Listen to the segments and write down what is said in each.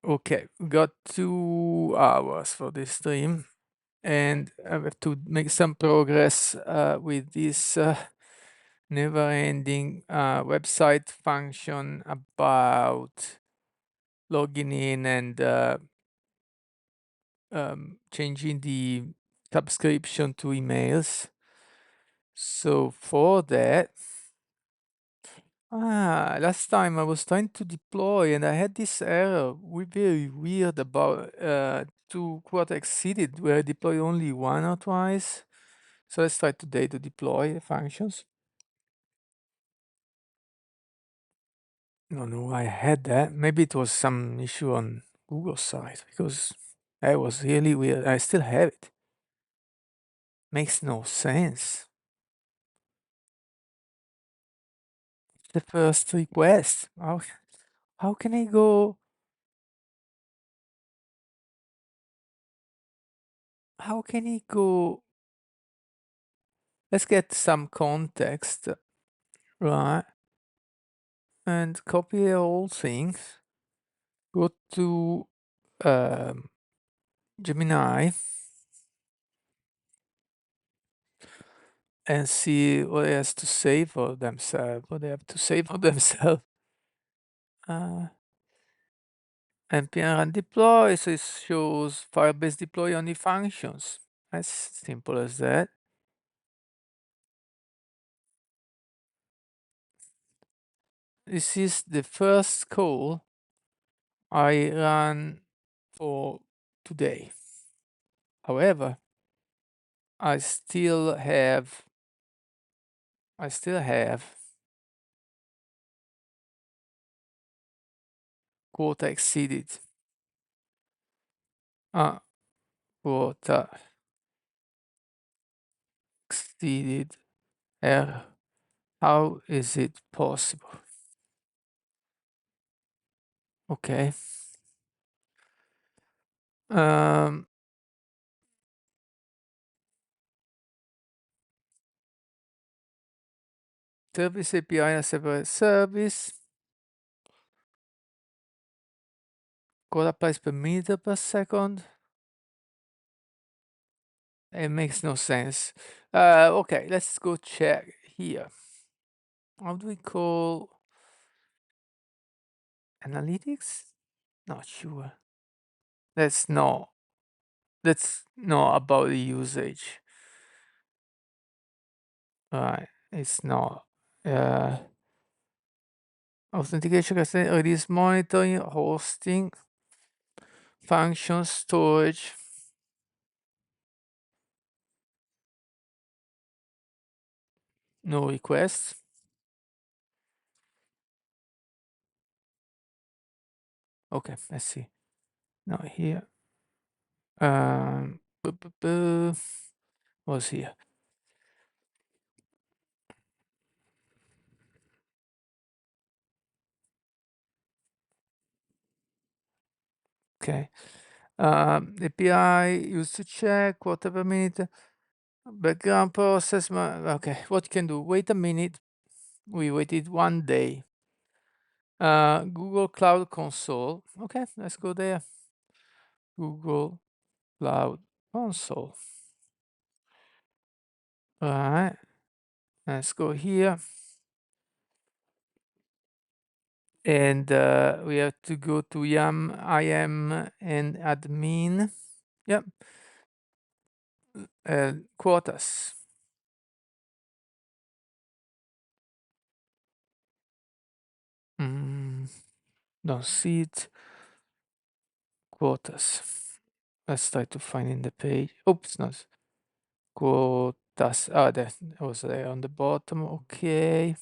Okay, we got 2 hours for this stream, and I have to make some progress with this never-ending website function about logging in and changing the subscription to emails. So for that, last time I was trying to deploy and I had this error, very weird about to quote exceeded where I deploy only one or twice. So let's try today to deploy the functions. No, I had that. Maybe it was some issue on Google side because that was really weird. I still have it. Makes no sense. The first request. How can I go? How can he go? Let's get some context, right? And copy the whole thing. Go to Gemini and see what it has to say for themselves. What they have to say for themselves. npm run deploy, so it shows Firebase deploy only functions. As simple as that. This is the first call I run for today. However, I still have quota exceeded. Quota exceeded error. How is it possible? Okay. Service API and a separate service. Code applies per meter per second. It makes no sense. Okay, let's go check here. How do we call analytics? Not sure. Let's know about the usage. Right, it's not. Authentication, release monitoring, hosting, functions, storage. No requests. Okay, let's see. Now here. What's here? Okay. API used to check whatever minute. Background process. Okay, what you can do? Wait a minute. We waited 1 day. Google Cloud Console. Okay, let's go there. Google Cloud Console. All right, let's go here. And we have to go to yum im and admin. Yep. Quotas. Don't see it. Quotas. Let's try to find in the page. Oops, not quotas. Ah, that was there on the bottom. Okay.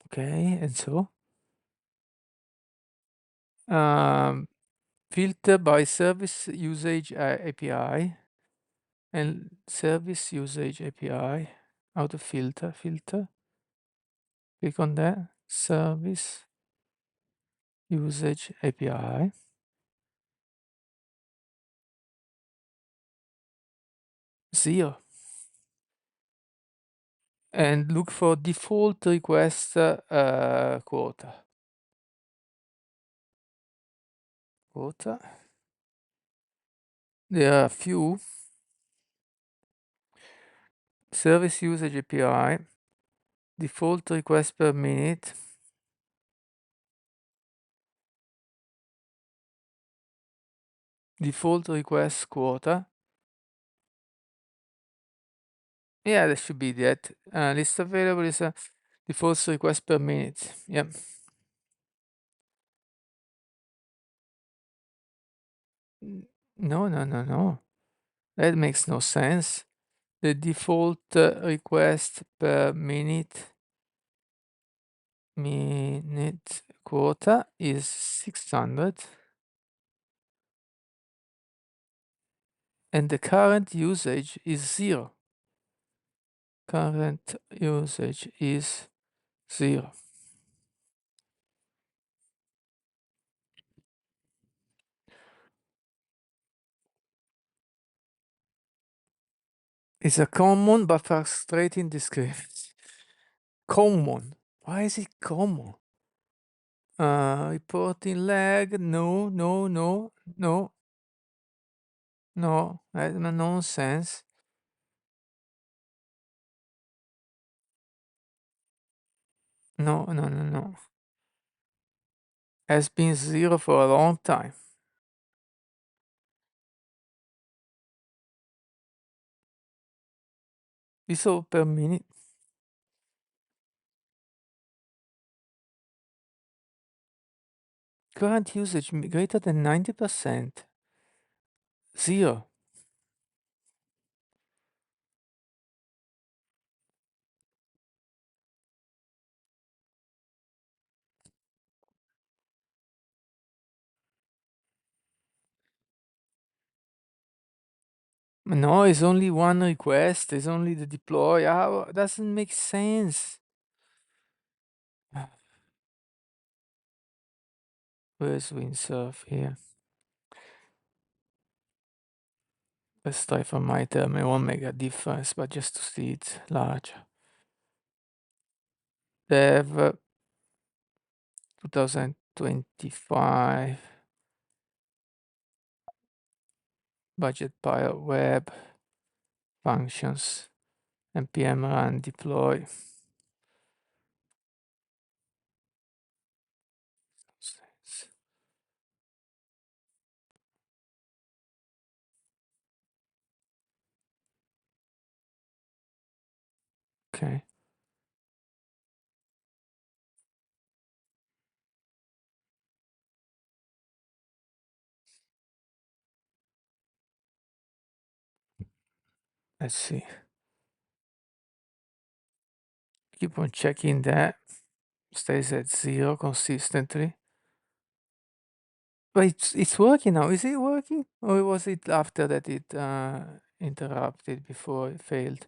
Okay, and so filter by service usage API and service usage API. How to filter? Click on that. Service usage API. 0. And look for default request quota. There are a few. Service usage API, default request per minute, default request quota. Yeah, that should be that. List available is a default request per minute. Yeah. No, no, no, no. That makes no sense. The default request per minute quota is 600, and the current usage is 0. Current usage is 0. It's a common but frustrating discrepancy. Common. Why is it common? Reporting lag. No, no, no, no, no. That's nonsense. No, no, no, no. Has been 0 for a long time. It's all per minute. Current usage greater than 90%. 0. No, it's only one request. It's only the deploy. How doesn't make sense. Where's windsurf here? Let's try for my term. It won't make a difference, but just to see it larger. Dev 2025 budget pile web functions npm run deploy. Okay. Let's see. Keep on checking that. Stays at 0 consistently. But it's working now. Is it working? Or was it after that it interrupted before it failed?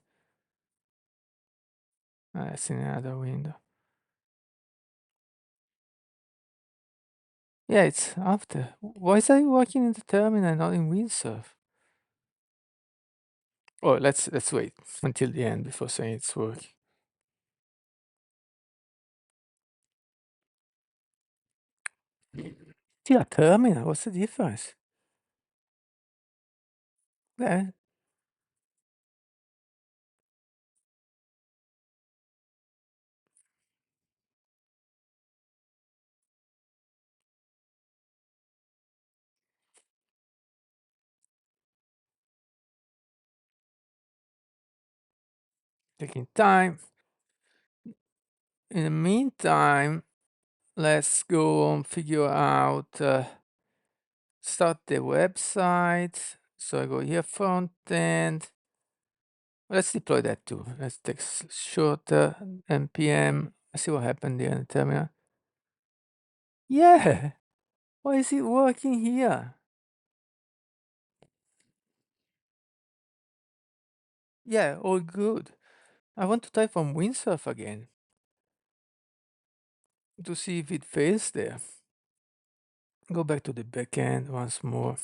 That's in another window. Yeah, it's after. Why is it working in the terminal, not in windsurf? Oh, let's wait until the end before saying it's working. Still a terminal. What's the difference? Yeah. Taking time. In the meantime, let's go and figure out start the website. So I go here, front end. Let's deploy that too. Let's take shorter npm. Let's see what happened there in the terminal. Yeah. Why is it working here? Yeah, all good. I want to try from windsurf again to see if it fails there. Go back to the backend once more.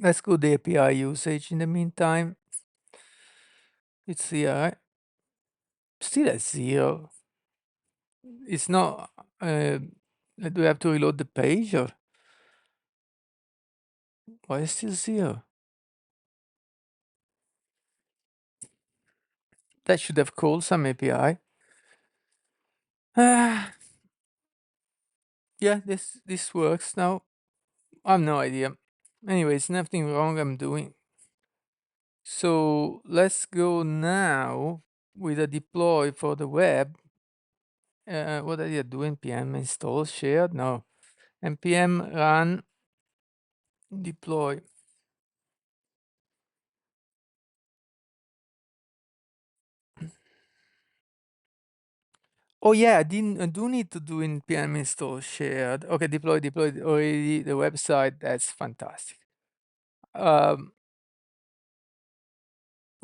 Let's go the API usage in the meantime. It's here, right? Still at 0. It's not, do we have to reload the page or why is still 0? That should have called some API. Ah, yeah, this works now. I have no idea. Anyways, nothing wrong I'm doing. So let's go now with a deploy for the web. What are you doing? npm install shared? No. npm run deploy. Oh yeah, I do need to do npm install shared. Okay, deployed already the website. That's fantastic.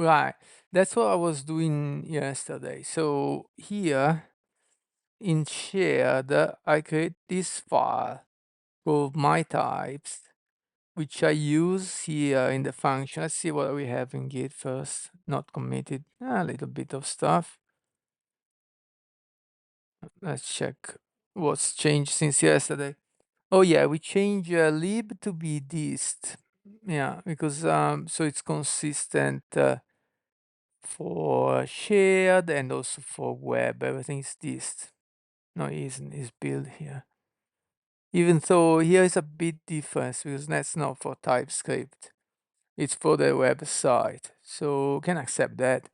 Right, that's what I was doing yesterday. So here in shared, I create this file called my types, which I use here in the function. Let's see what we have in Git first. Not committed. A little bit of stuff. Let's check what's changed since yesterday. Oh yeah, we change lib to be dist. Yeah, because so it's consistent for shared and also for web. Everything is dist. No, it isn't. It's built here. Even though here is a bit difference because that's not for TypeScript. It's for the website. So can accept that.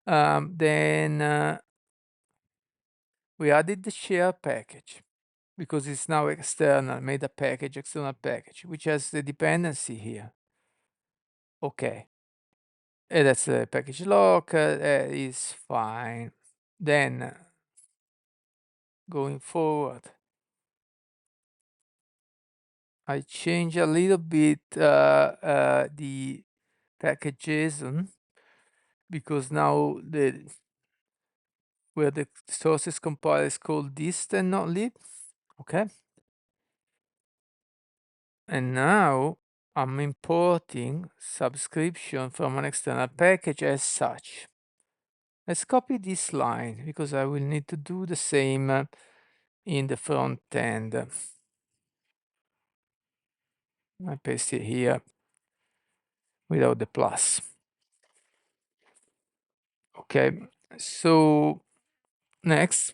Then we added the share package because it's now external, made a package, external package, which has the dependency here. Okay. And that's the package lock, is fine. Then going forward, I change a little bit the package JSON because now the where the source is compiled is called dist and not lib. Okay. And now I'm importing subscription from an external package as such. Let's copy this line because I will need to do the same in the front end. I paste it here without the plus. Okay, so next,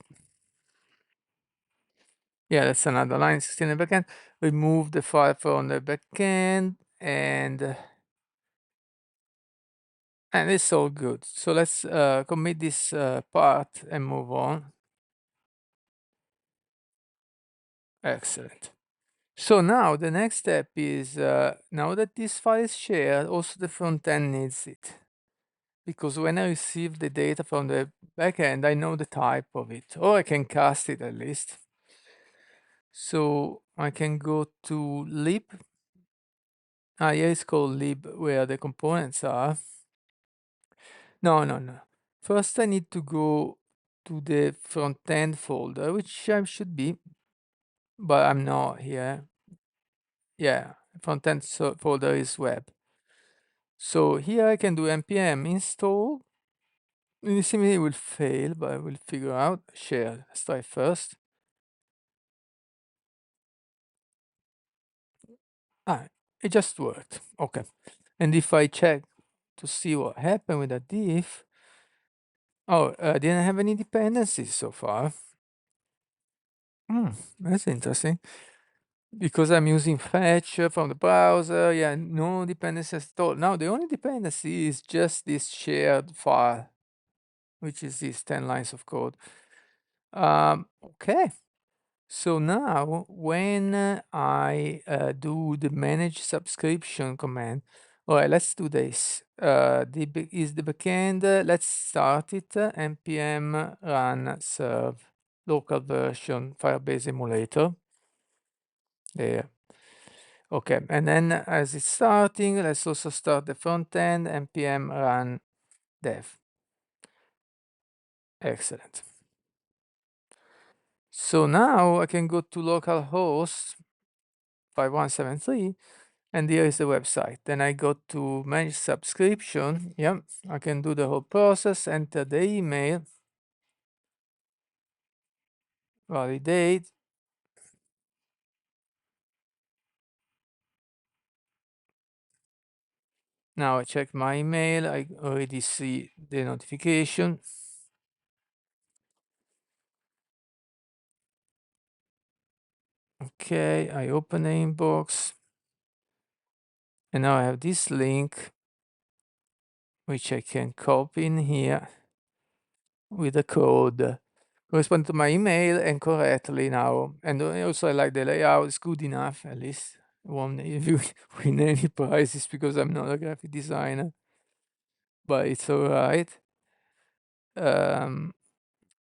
yeah, that's another line, sustain the backend. Remove the file from the backend and it's all good. So let's commit this part and move on. Excellent. So now the next step is, now that this file is shared, also the front end needs it. Because when I receive the data from the backend, I know the type of it, or I can cast it at least. So I can go to lib. Here it's called lib, where the components are. No. First, I need to go to the front end folder, which I should be, but I'm not here. Yeah, front end folder is web. So here I can do npm install. Initially it will fail, but I will figure out. Share. Let's try first. It just worked. Okay. And if I check to see what happened with the diff, I didn't have any dependencies so far. That's interesting. Because I'm using fetch from the browser, yeah, no dependencies at all. Now the only dependency is just this shared file, which is these 10 lines of code. Okay. So now when I do the manage subscription command, all right, let's do this. Is the backend, let's start it, npm run serve local version Firebase emulator. There. Okay, and then as it's starting, let's also start the front end, npm run dev. Excellent. So now I can go to localhost 5173 And here is the website. Then I go to manage subscription. Yeah, I can do the whole process, enter the email, validate. Now I check my email. I already see the notification. Okay, I open the inbox. And now I have this link, which I can copy in here with the code correspond to my email and correctly now. And also I like the layout, it's good enough at least. Won't if you win any prizes because I'm not a graphic designer, but it's all right.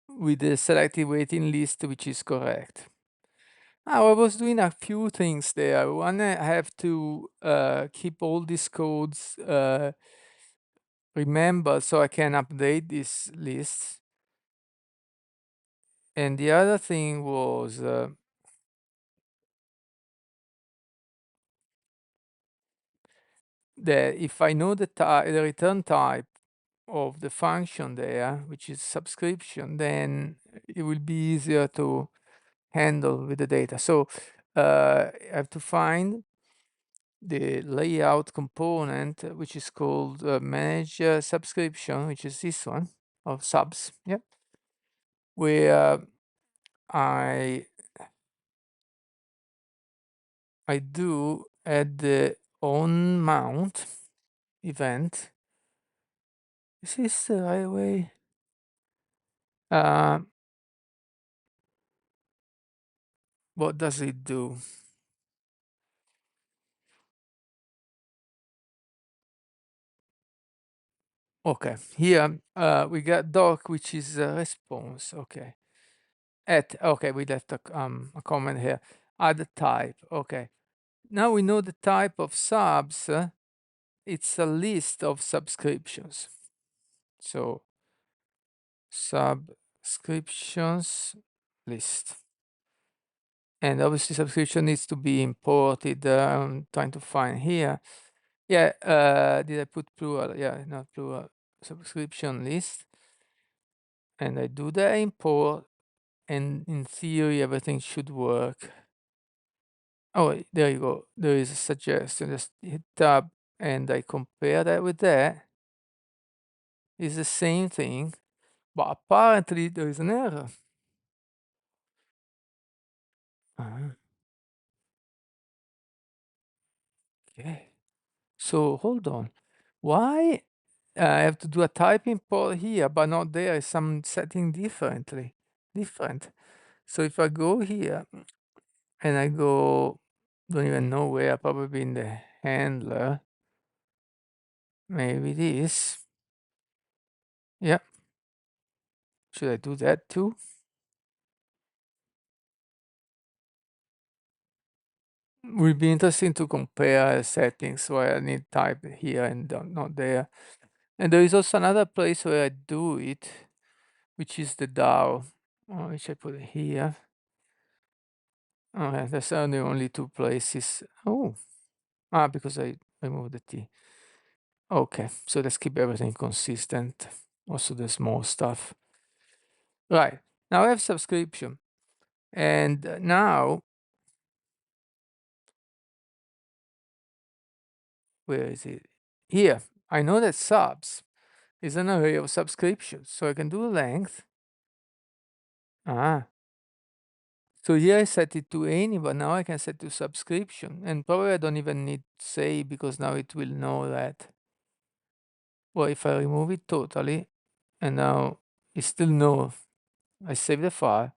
With the selected waiting list, which is correct. Now I was doing a few things there. One, I have to keep all these codes remembered so I can update this list. And the other thing was that if I know the return type of the function there, which is subscription, then it will be easier to handle with the data. So I have to find the layout component, which is called manage subscription, which is this one of subs, yeah, where I do add the on mount event. Is this the right way? What does it do? Okay, here we got doc, which is a response. Okay, okay, we left a comment here. Add type. Okay, now we know the type of subs. It's a list of subscriptions. So subscriptions list. And obviously subscription needs to be imported. I'm trying to find here. Yeah, did I put plural? Yeah, not plural. Subscription list. And I do the import, and in theory, everything should work. Oh, there you go. There is a suggestion. Just hit tab, and I compare that with that. It's the same thing, but apparently there is an error. Ah, okay. So hold on. Why I have to do a type import here, but not there? Is some setting different. So if I go here and I go, don't even know where, probably in the handler, maybe this. Yeah. Should I do that too? Will be interesting to compare settings where I need type here and not there. And there is also another place where I do it, which is the DAO, which I put here. Okay, that's only two places. Oh, because I removed the T. Okay, so let's keep everything consistent. Also the small stuff. Right, now I have subscription. And now, where is it? Here, I know that subs is an array of subscriptions. So I can do length. So here I set it to any, but now I can set to subscription. And probably I don't even need to say because now it will know that. Well, if I remove it totally, and now it still knows, I save the file,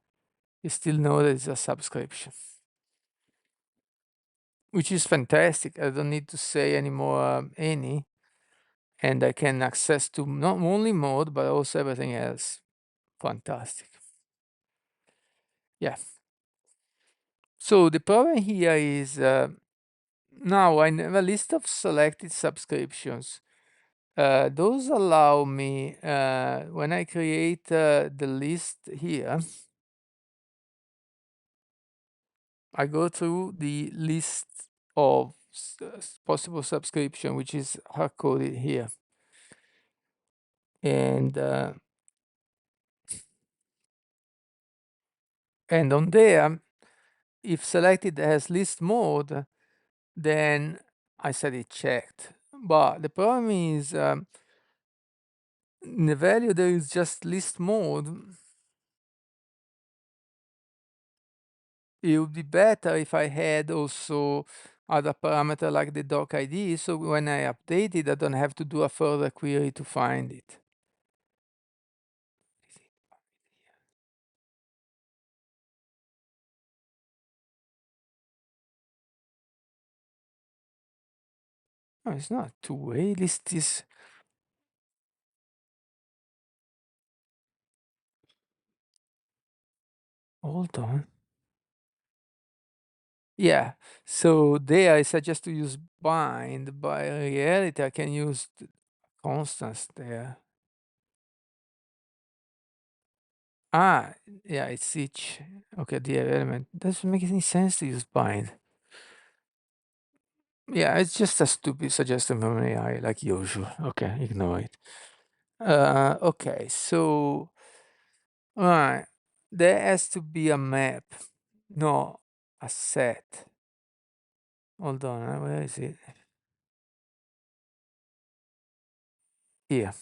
it still knows that it's a subscription. Which is fantastic. I don't need to say anymore any. And I can access to not only mode, but also everything else. Fantastic. Yeah. So the problem here is now I have a list of selected subscriptions. Those allow me, when I create the list here, I go through the list of possible subscription, which is hard coded here. And on there, if selected as list mode, then I said it checked. But the problem is in the value there is just list mode. It would be better if I had also other parameter like the doc ID, so when I update it, I don't have to do a further query to find it. No, it's not two-way. List is. Hold on. Yeah. So there I suggest to use bind, but in reality I can use constants there. Ah, yeah, it's each. Okay, the element. Doesn't make any sense to use bind. Yeah, it's just a stupid suggestion from AI, like usual. Okay, ignore it. Okay, so right, there has to be a map, no, a set. Hold on, where is it? Here.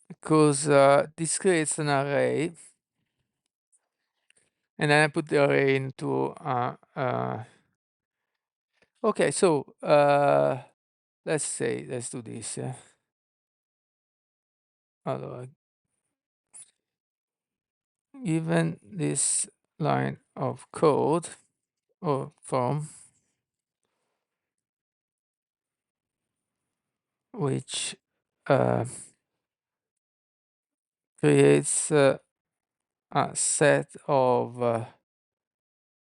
Because this creates an array, and then I put the array into okay, so let's do this. Yeah. Allora, given this line of code or form, which creates a set of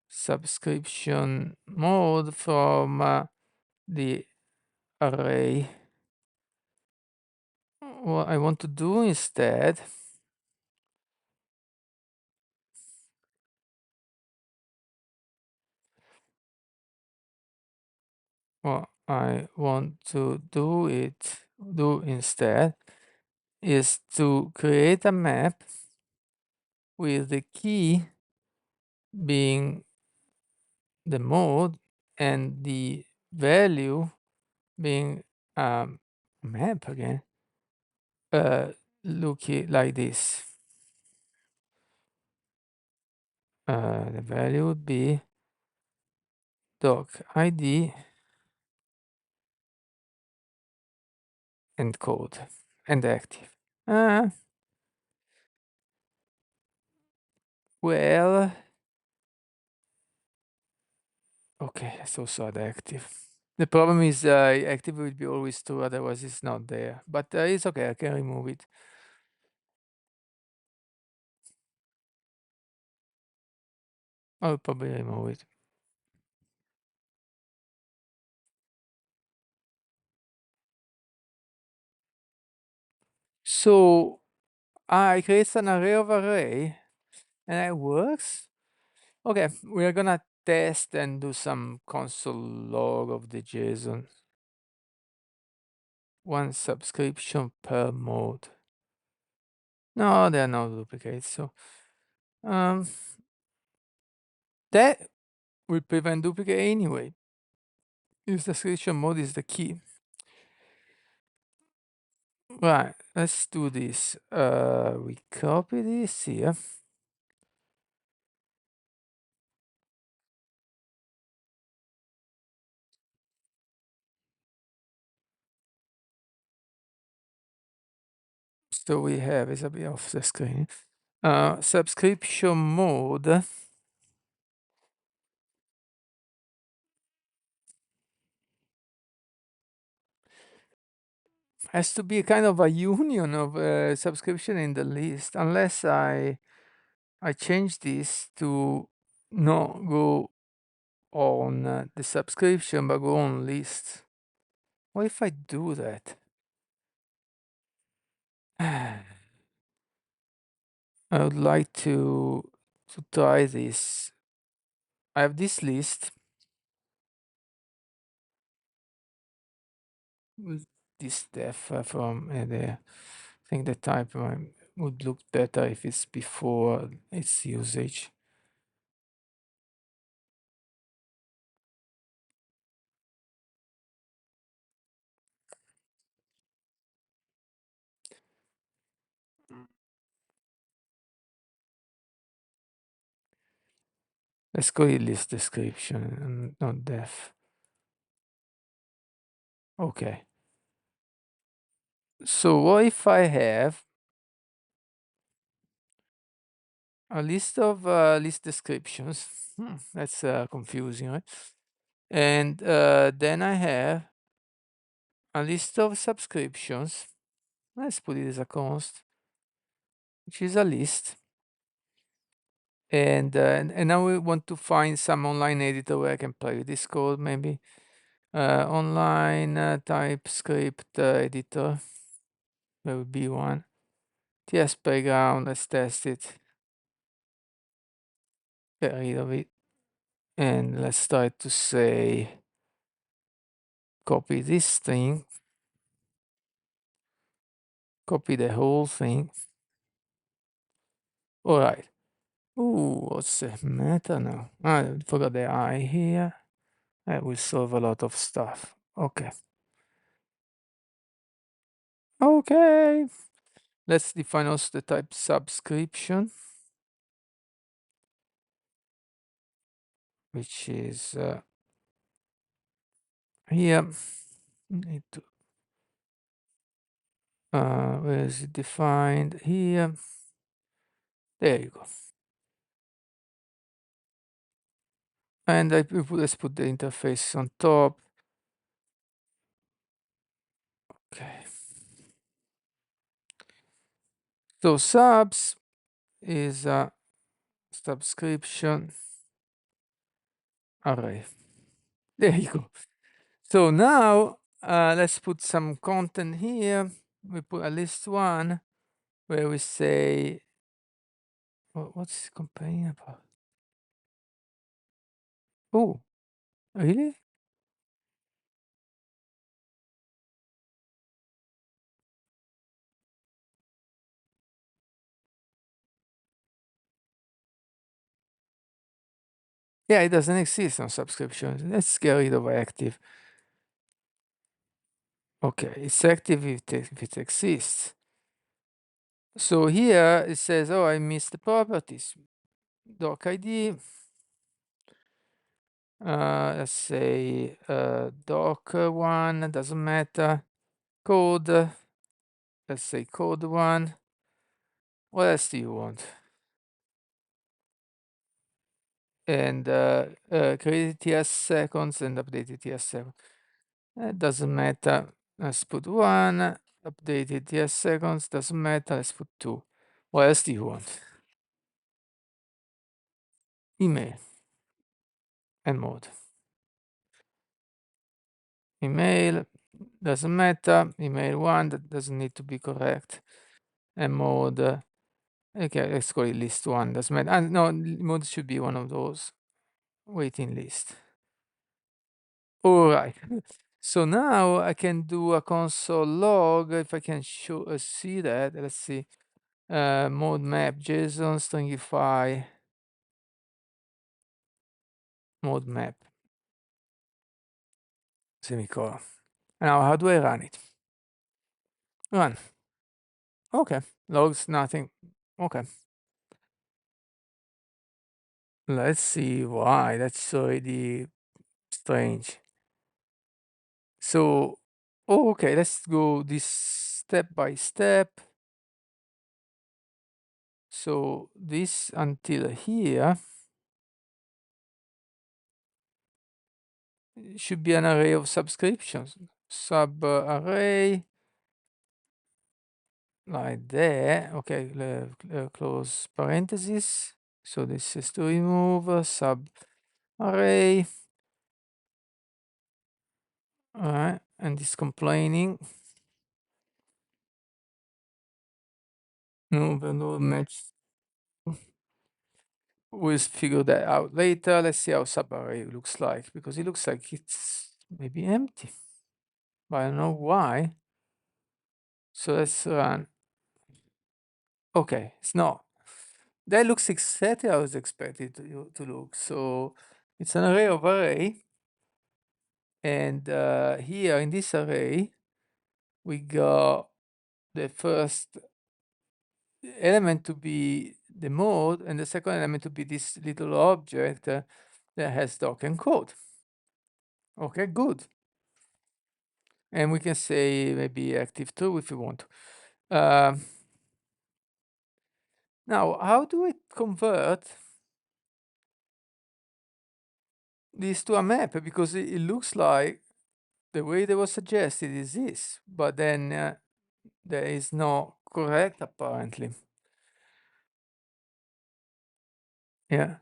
subscription mode from the array. What I want to do instead, what I want to do instead is to create a map with the key being the mode and the value being map again, looking like this. The value would be doc ID and code and active. Well, okay, it's also active. The problem is active will be always true, otherwise it's not there. But it's okay, I can remove it. I'll probably remove it. So I create an array of array and it works. Okay, we're gonna test and do some console log of the JSON. One subscription per mode. No, there are no duplicates. So that will prevent duplicate anyway. If the subscription mode is the key. Right, let's do this. We copy this here. So we have, it's a bit off the screen. Subscription mode has to be a kind of a union of subscription in the list, unless I change this to not go on the subscription, but go on list. What if I do that? I would like to try this. I have this list with this def from there. I think the type would look better if it's before its usage. Let's call it list description and not def. Okay. So what if I have a list of list descriptions? That's confusing, right? And then I have a list of subscriptions. Let's put it as a const, which is a list. And now we want to find some online editor where I can play with this code, maybe. Online TypeScript editor. There will be one. TS Playground, let's test it. Get rid of it. And let's try to say, copy this thing, copy the whole thing. All right. Ooh, what's the matter now? I forgot the I here. That will solve a lot of stuff. Okay. Okay. Let's define also the type subscription, which is here. Need to where is it defined? Here. There you go. And let's put the interface on top. Okay. So subs is a subscription array. There you go. So now let's put some content here. We put a list one where we say, what's complaining about? Oh, really? Yeah, it doesn't exist on subscription. Let's get rid of active. Okay, it's active if it exists. So here it says, oh, I missed the properties. Doc ID. Let's say doc one, doesn't matter. Code, let's say code one. What else do you want? And create TS seconds and update TS seconds. It doesn't matter. Let's put one. Updated TS seconds. Doesn't matter. Let's put two. What else do you want? Email and mode. Email doesn't matter. Email one, that doesn't need to be correct. And mode. Okay, let's call it list one. Doesn't matter. No, mode should be one of those. Waiting list. All right. So now I can do a console log if I can show see that. Let's see. Mode map JSON stringify mode map semicolon. Now how do I run it? Run. Okay. Logs nothing. Okay. Let's see why. That's already strange. So okay, let's go this step by step. So this until here should be an array of subscriptions. Sub array like there. Okay, close parentheses. So this is to remove a sub array. All right, and it's complaining. No, the no match. We'll figure that out later. Let's see how subarray looks like, because it looks like it's maybe empty, but I don't know why. So let's run. Okay, it's not. That looks exactly how I was expected to look. So it's an array of array. And here in this array, we got the first element to be the mode and the second element to be this little object that has doc and code. Okay, good. And we can say maybe active true if you want. Now, how do we convert this to a map? Because it looks like the way that was suggested is this, but then there is no correct apparently. Yeah.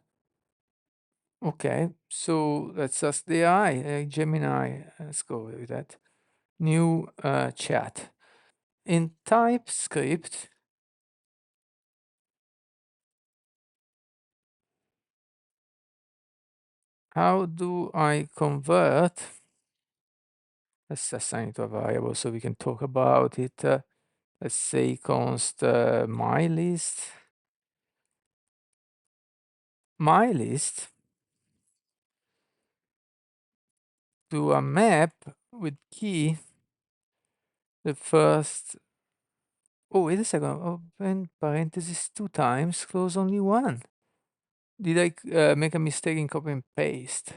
Okay, so let's ask the AI, Gemini. Let's go with that. New chat. In TypeScript, how do I convert? Let's assign it to a variable so we can talk about it. Let's say const my list to a map with key the first. Oh, wait a second. Open parentheses 2 times, close only one. Did I make a mistake in copy and paste?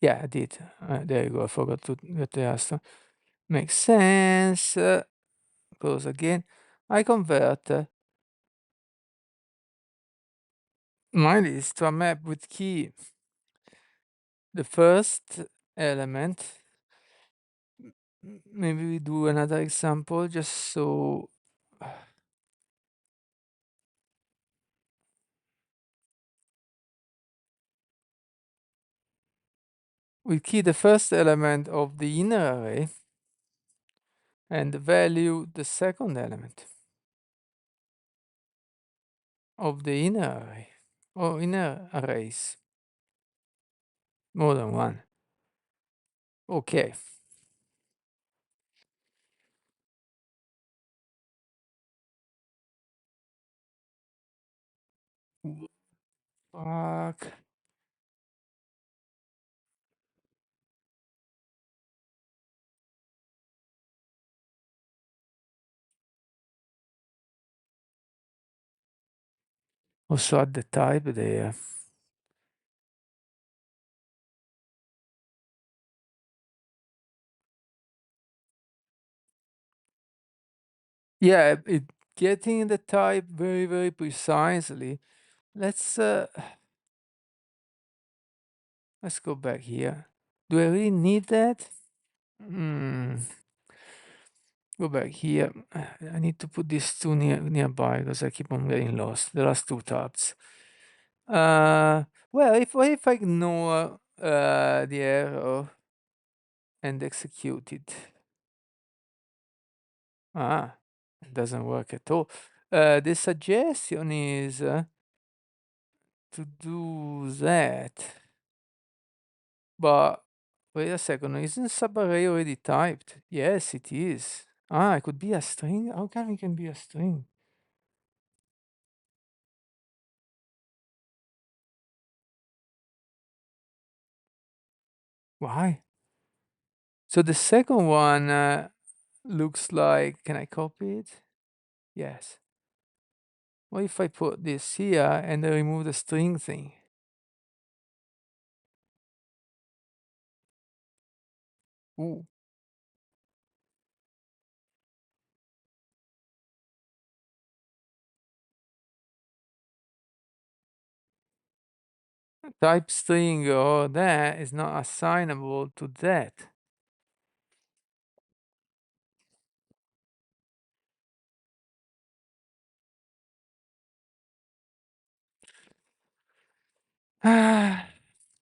Yeah, I did. There you go. I forgot to get the answer. Makes sense. Close again. I convert my list to a map with key the first element. Maybe we do another example just so. We key the first element of the inner array and value the second element of the inner array or inner arrays. More than one. Okay. Fuck. Also add the type there. Yeah, it getting the type very, very precisely. Let's go back here. Do I really need that? Go back here. I need to put these two nearby because I keep on getting lost. The last two tabs. Well, if I ignore the error and execute it. It doesn't work at all. The suggestion is to do that. But wait a second, isn't subarray already typed? Yes, it is. It could be a string. How come it can be a string? Why? So the second one looks like, can I copy it? Yes. What if I put this here and I remove the string thing? Ooh. Type string or that is not assignable to that.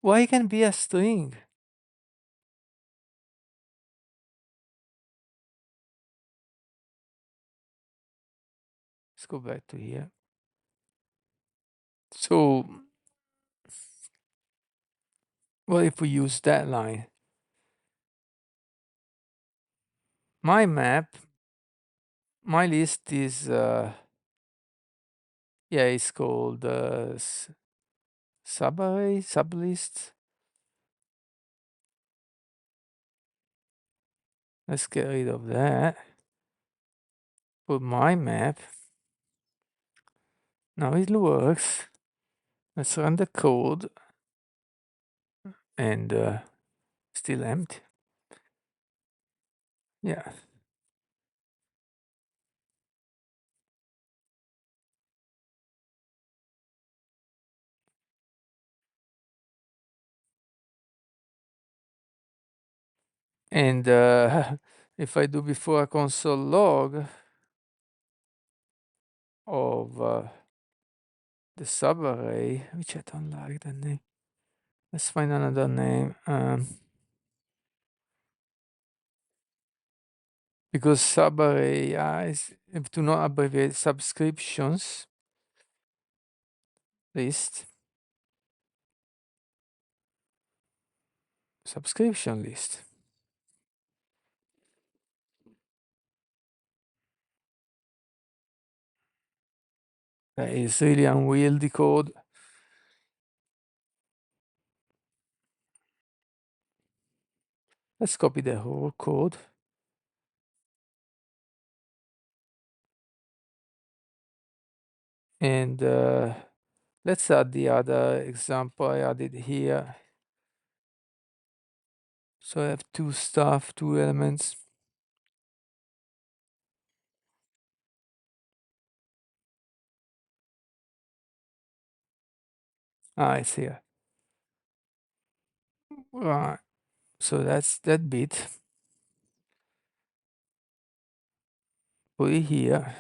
Why can be a string? Let's go back to here. So what if we use that line? My map, my list is, yeah, it's called subarray, sublist. Let's get rid of that. Put my map. Now it works. Let's run the code and still empty. Yeah. And if I do before a console log of the subarray, which I don't like the name. Let's find another name. Because subarray is, if to not abbreviate, subscriptions list. Subscription list. That is really unwieldy code. Let's copy the whole code. And let's add the other example I added here. So I have two elements. It's here. Right. So that's that bit. Put it here.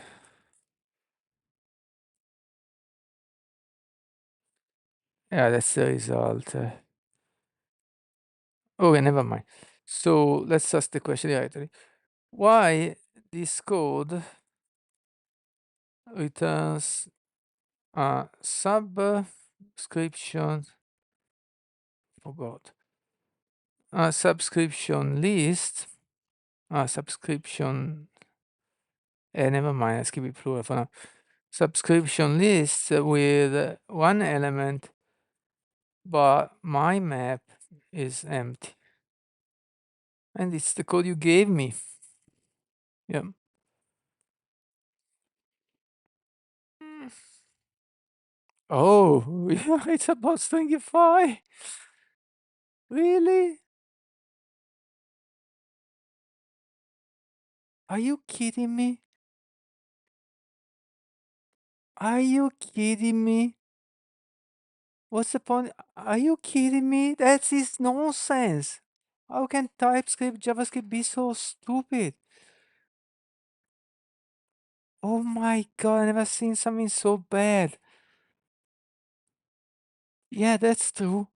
Yeah, that's the result. Okay, never mind. So let's ask the question directly. Why this code returns a subscription, forgot, a subscription list, a subscription, never mind, let's keep it plural for now. Subscription list with one element, but my map is empty. And it's the code you gave me. Yeah. Oh, it's about stringify. Really? Are you kidding me? Are you kidding me? What's the point? Are you kidding me? That is nonsense. How can TypeScript, JavaScript be so stupid? Oh my god, I never seen something so bad. Yeah, that's true.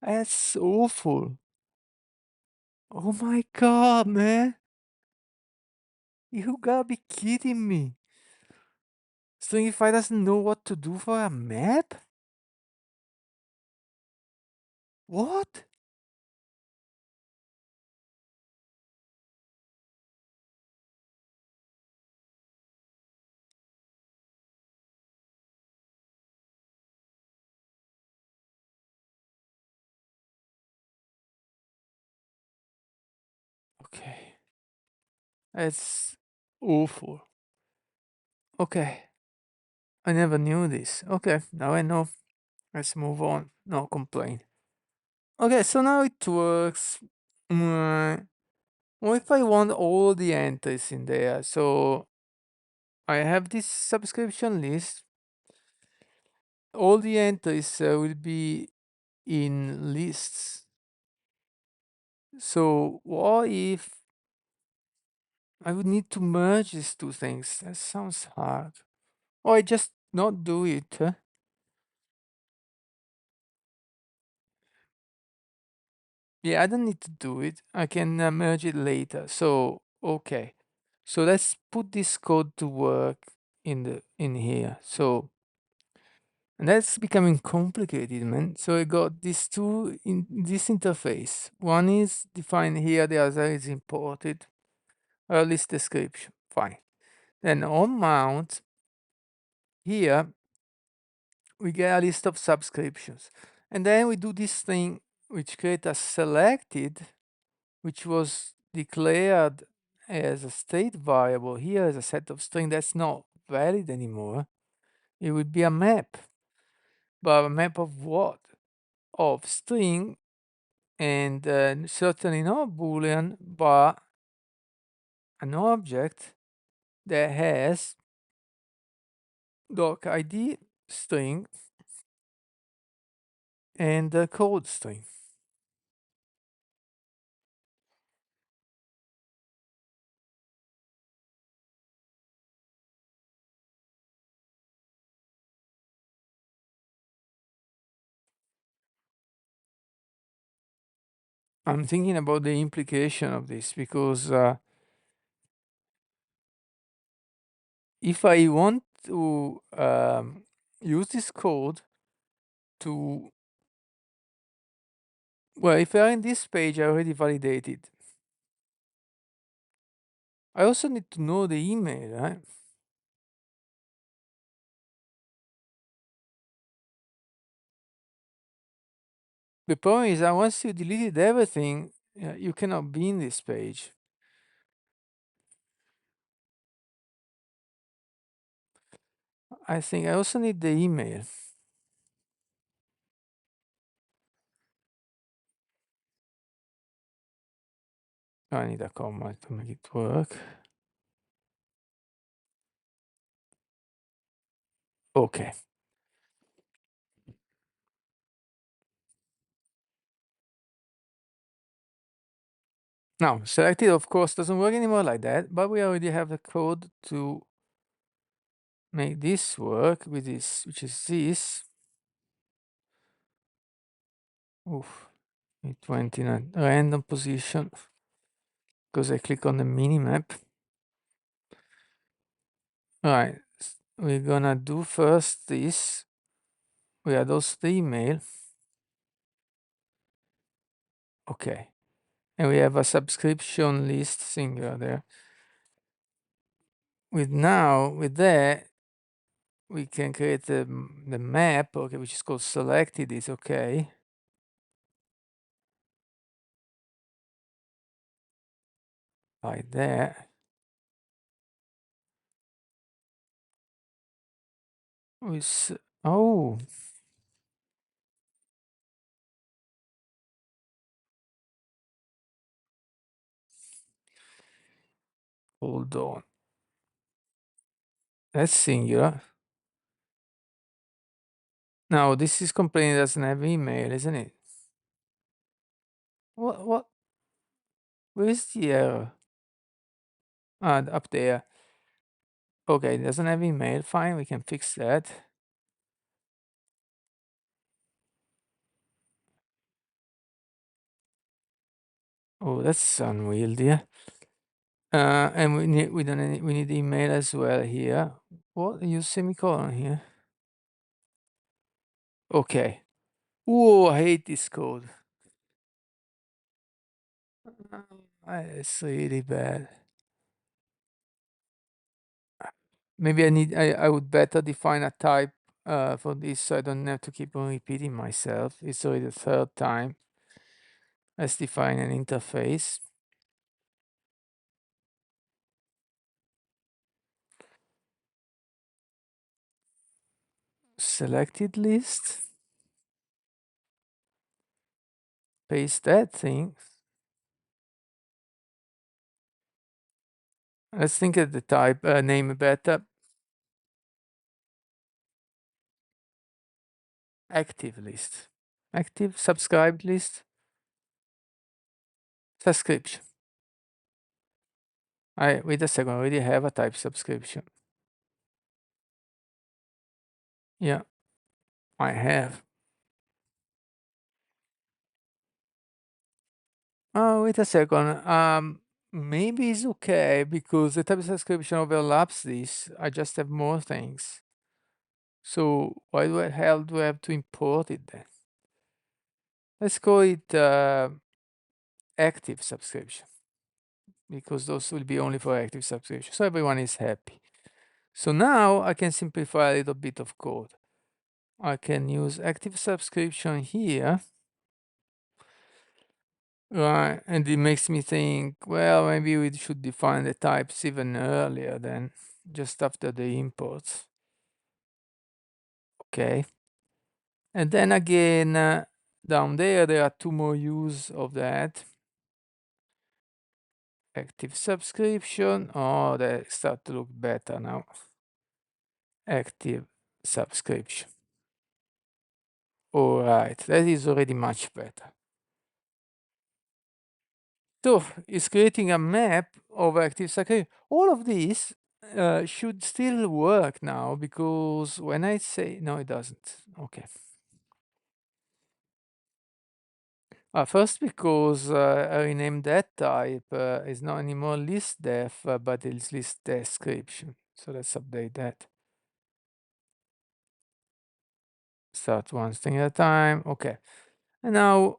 That's awful. Oh my god, man. You gotta be kidding me. Stringify doesn't know what to do for a map? What? Okay. That's awful. Okay. I never knew this. Okay, now I know. Let's move on. No complaint. Okay, so now it works. What if I want all the entries in there? So I have this subscription list. All the entries will be in lists. So what if I would need to merge these two things? That sounds hard. Or I just not do it. Huh? Yeah, I don't need to do it. I can merge it later. So, okay. So let's put this code to work in here. So, and that's becoming complicated, man. So I got these two in this interface. One is defined here, the other is imported. List description, fine. Then on mount, here we get a list of subscriptions. And then we do this thing which create a selected, which was declared as a state variable here as a set of string that's not valid anymore. It would be a map. But a map of what? Of string, and certainly not Boolean, but an object that has doc ID string and the code string. I'm thinking about the implication of this because if I want to use this code to, well, if I'm in this page, I already validated. I also need to know the email, right? The problem is that once you deleted everything, you cannot be in this page. I think I also need the email. I need a comma to make it work. Okay. Now, selected, of course, doesn't work anymore like that, but we already have the code to make this work with this, which is this. Oof, it went in a random position because I click on the mini map. All right, we're gonna do first this. We add also the email. Okay, and we have a subscription list singular there. With that, we can create the map, okay, which is called selected, is okay. Like that. Oh, hold on. That's singular. Now this is complaining it doesn't have email, isn't it? What? Where's the error? Ah, up there. Okay, it doesn't have email. Fine, we can fix that. Oh, that's unwieldy. And we need email as well here. What? Use semicolon here. Okay. Oh, I hate this code. It's really bad. Maybe I would better define a type for this so I don't have to keep on repeating myself. It's already the third time. Let's define an interface. Selected list. Paste that thing. Let's think of the type name better. Active list. Active subscribed list. Subscription. Wait a second, I already have a type subscription. Yeah, I have. Oh, wait a second. maybe it's okay because the type subscription overlaps this. I just have more things. So why the hell do I have to import it then? Let's call it active subscription because those will be only for active subscription. So everyone is happy. So now I can simplify a little bit of code. I can use active subscription here. Right, and it makes me think, well, maybe we should define the types even earlier than just after the imports. Okay. And then again, down there are two more use of that. Active subscription. Oh, they start to look better now. Active subscription. All right, that is already much better. So it's creating a map of active subscription. All of this should still work now because when I say, no, it doesn't. Okay. First, because I renamed that type is not anymore list def, but it's list description. So let's update that. Start one thing at a time. Okay. And now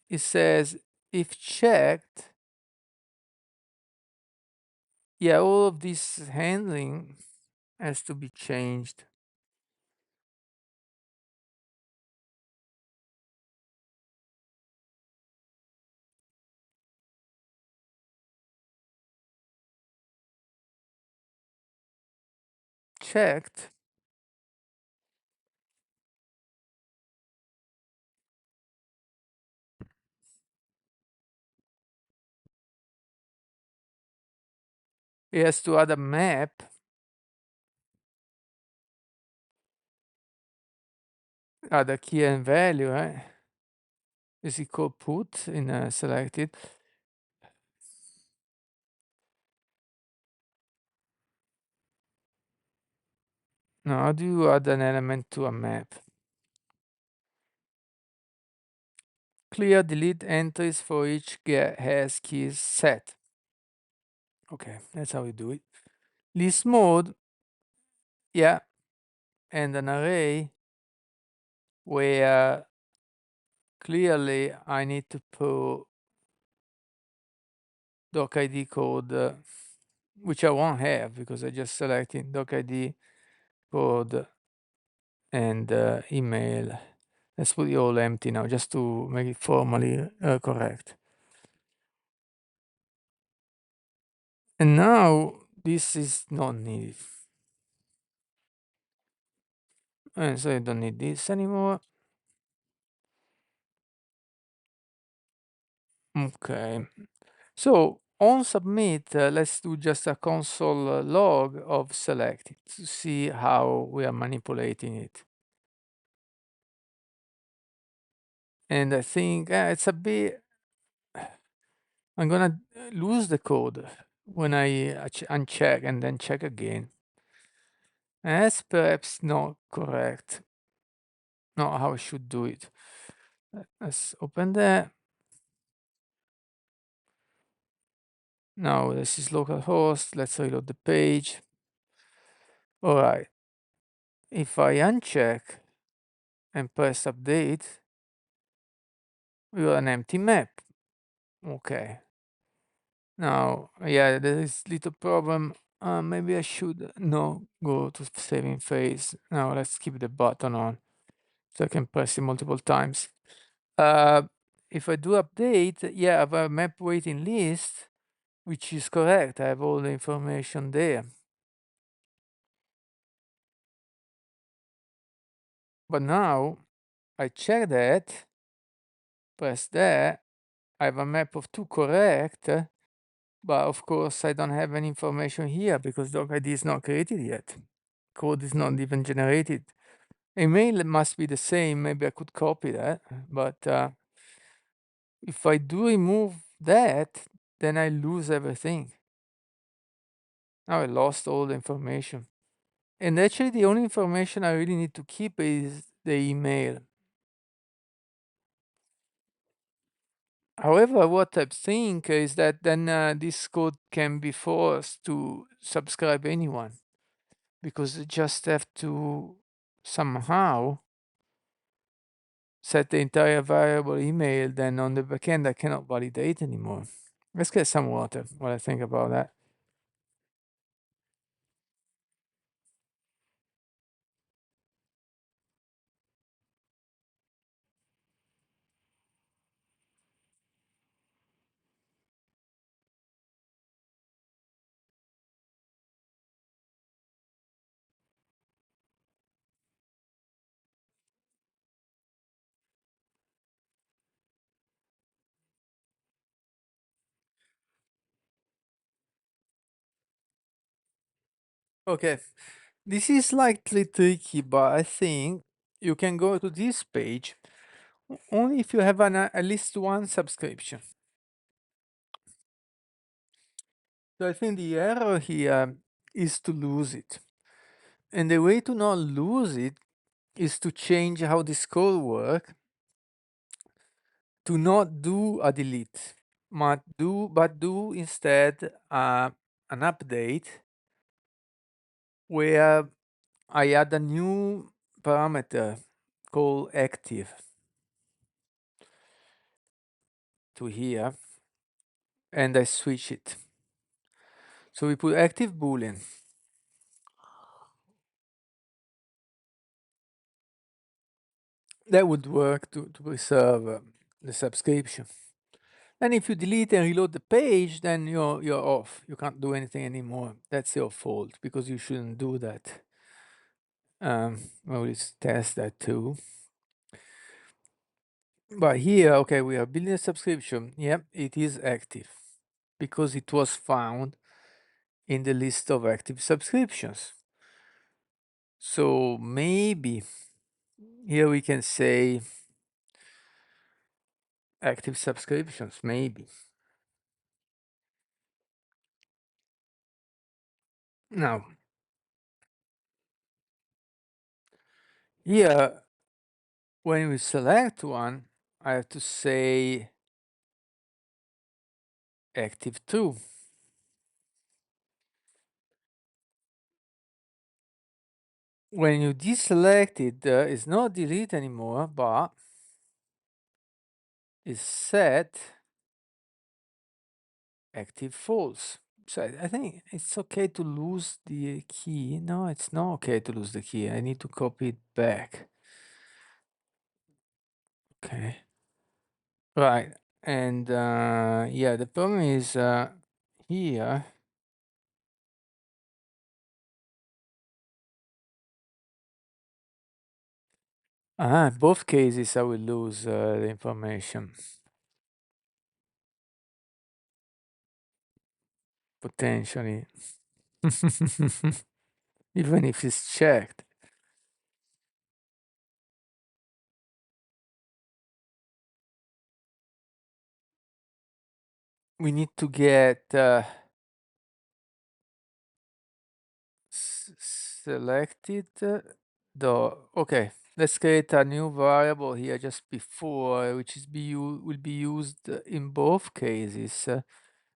it says if checked, yeah, all of this handling has to be changed. Checked. It has to add a map, add a key and value, right? Is equal put in selected. Now, how do you add an element to a map? Clear delete entries for each has keys set. Okay, that's how we do it. List mode, yeah, and an array where clearly I need to put docid code, which I won't have because I just selected docid code and email. Let's put it all empty now just to make it formally correct. And now this is not needed. And so I don't need this anymore. Okay. So on submit, let's do just a console log of selected to see how we are manipulating it. And I think it's a bit, I'm gonna lose the code when I uncheck and then check again. That's perhaps not correct. Not how I should do it. Let's open that. Now this is localhost. Let's reload the page. All right. If I uncheck and press update, we got an empty map. Okay. Now, yeah, there is little problem. Maybe I should no go to saving phase. Now let's keep the button on so I can press it multiple times. If I do update, yeah, I have a map waiting list, which is correct. I have all the information there. But now I check that, press that, I have a map of 2 correct, but of course I don't have any information here because doc ID is not created yet. Code is not even generated. Email must be the same. Maybe I could copy that, but if I do remove that, then I lose everything. Now I lost all the information. And actually the only information I really need to keep is the email. However, what I think is that then this code can be forced to subscribe anyone, because you just have to somehow set the entire variable email, then on the backend I cannot validate anymore. Let's get some water while I think about that. Okay, this is slightly tricky, but I think you can go to this page only if you have at least one subscription. So I think the error here is to lose it. And the way to not lose it is to change how this code works, to not do a delete, but do instead an update where I add a new parameter called active to here, and I switch it. So we put active boolean. That would work to preserve the subscription. And if you delete and reload the page, then you're off. You can't do anything anymore. That's your fault, because you shouldn't do that. Well, let's test that too. But here, okay, we are building a subscription. Yep, it is active because it was found in the list of active subscriptions. So maybe here we can say active subscriptions, maybe. Now, here, when we select one, I have to say active too. When you deselect it, it's not delete anymore, but is set active false. So I think it's okay to lose the key. No, it's not okay to lose the key. I need to copy it back. Okay. Right. And yeah, the problem is here. Both cases I will lose the information. Potentially. Even if it's checked. We need to get selected the okay, let's create a new variable here just before, which is will be used in both cases.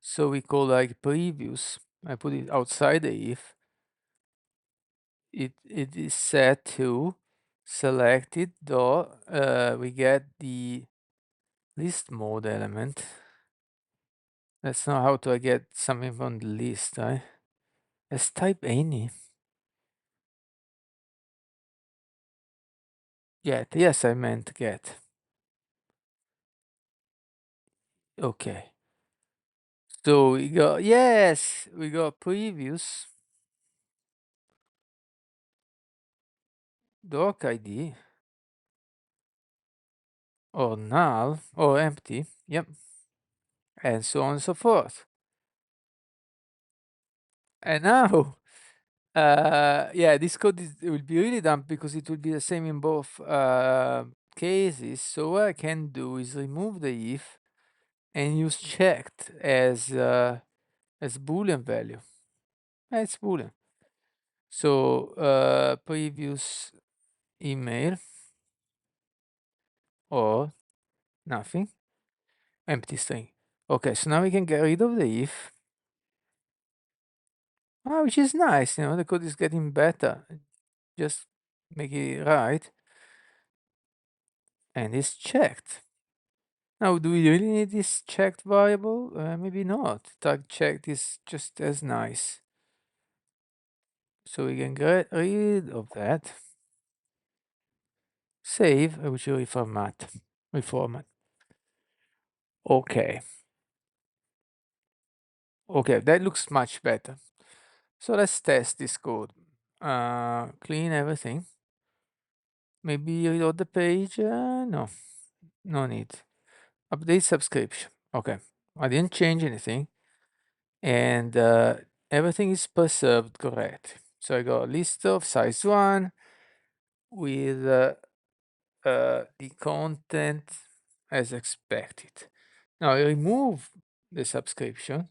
So we call like previous. I put it outside the if. It is set to selected though we get the list mode element. Let's know how to get something from the list, right? Let's type any. Get, yes, I meant get. Okay. So we got, yes, we got previous doc ID or null or empty. Yep. And so on and so forth. And now, yeah, this code will be really dumb because it will be the same in both cases. So what I can do is remove the if and use checked as Boolean value. It's Boolean. So previous email or nothing. empty string. Okay, so now we can get rid of the if. Which is nice, the code is getting better. Just make it right. And it's checked. Now, do we really need this checked variable? Maybe not. Tag checked is just as nice. So we can get rid of that. Save, which will reformat. Okay. Okay, that looks much better. So let's test this code. Clean everything. Maybe reload the page. No need. Update subscription. Okay, I didn't change anything, and everything is preserved correct. So I got a list of size 1 with the content as expected. Now I remove the subscription,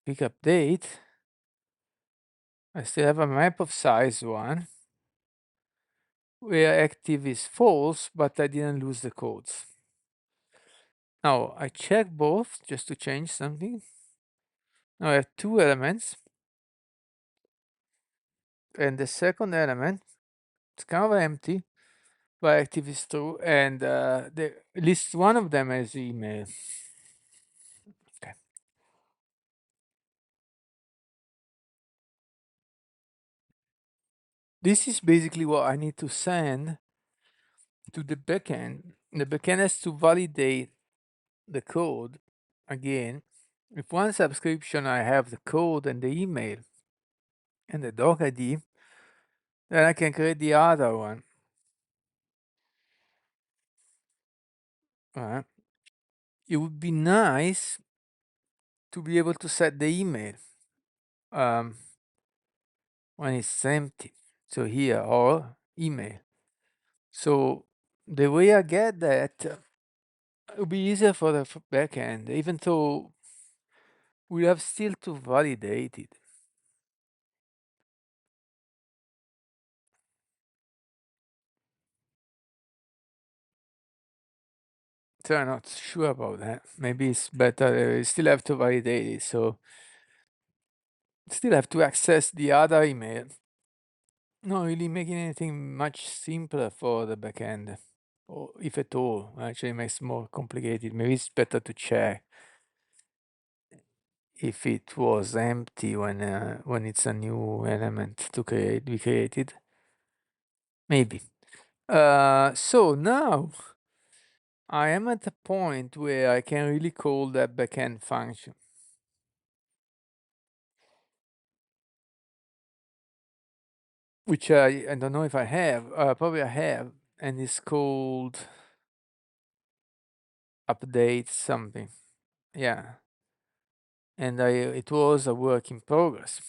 click update. I still have a map of size 1 where active is false, but I didn't lose the codes. Now I check both just to change something. Now I have 2 elements, and the second element, it's kind of empty, but active is true, and at least one of them has email. Okay. This is basically what I need to send to the backend. The backend has to validate the code again. If one subscription I have the code and the email and the doc ID, then I can create the other one. It would be nice to be able to set the email when it's empty. So here, or email. So the way I get that, it will be easier for the backend, even though we have still to validate it. So I'm not sure about that. Maybe it's better. Still have to validate it. So still have to access the other email. Not really making anything much simpler for the backend, or if at all. Actually, makes it more complicated. Maybe it's better to check if it was empty when it's a new element to be created. Maybe. So now I am at a point where I can really call that backend function, which I don't know if I have. Probably I have, and it's called update something. Yeah, and it was a work in progress.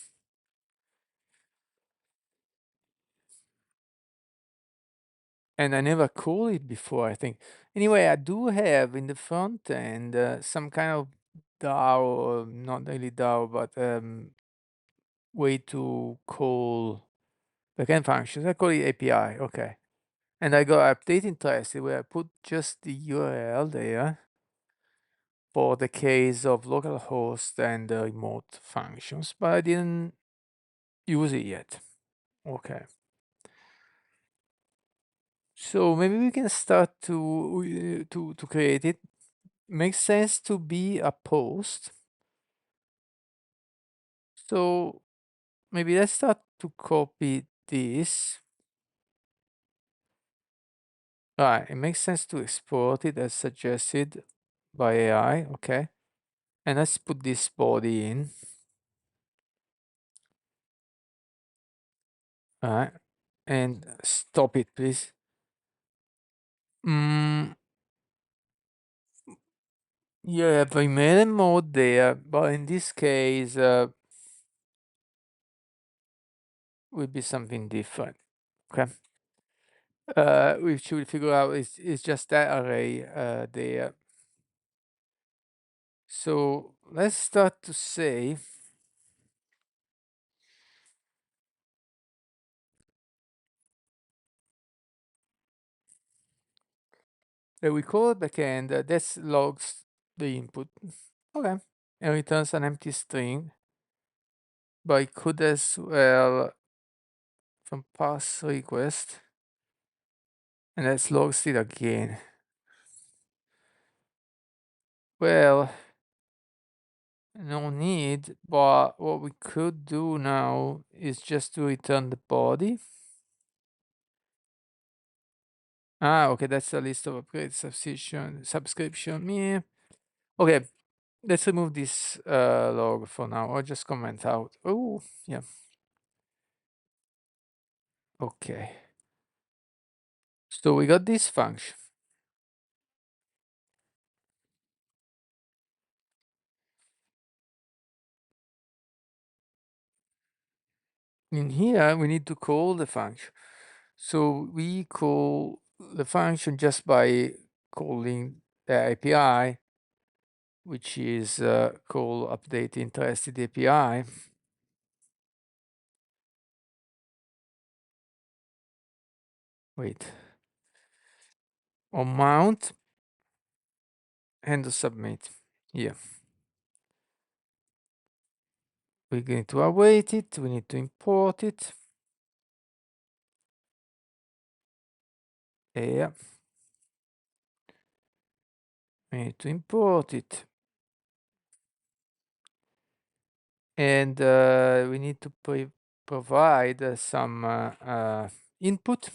And I never called it before, I think. Anyway, I do have in the front end some kind of DAO, not really DAO, but way to call backend functions. I call it API, okay. And I got update interested where I put just the URL there for the case of localhost and remote functions, but I didn't use it yet. Okay. So maybe we can start to create it. Makes sense to be a post. So maybe let's start to copy this. Right, it makes sense to export it as suggested by AI, okay. And let's put this body in. All right, and stop it, please. You have email mode there, but in this case, will be something different. Okay. We should figure out it's just that array there. So let's start to say that we call backend, that logs the input. Okay. And returns an empty string. But I could as well from pass request. And let's logs it again. Well, no need, but what we could do now is just to return the body. Okay, that's a list of upgrade subscription. Yeah. Okay, let's remove this log for now, or just comment out. Oh, yeah. Okay. So we got this function. In here, we need to call the function. So we call the function just by calling the API, which is call update interested API. Wait. On mount and submit. Yeah. We're going to await it. We need to import it. Yeah. We need to import it. And we need to provide some input.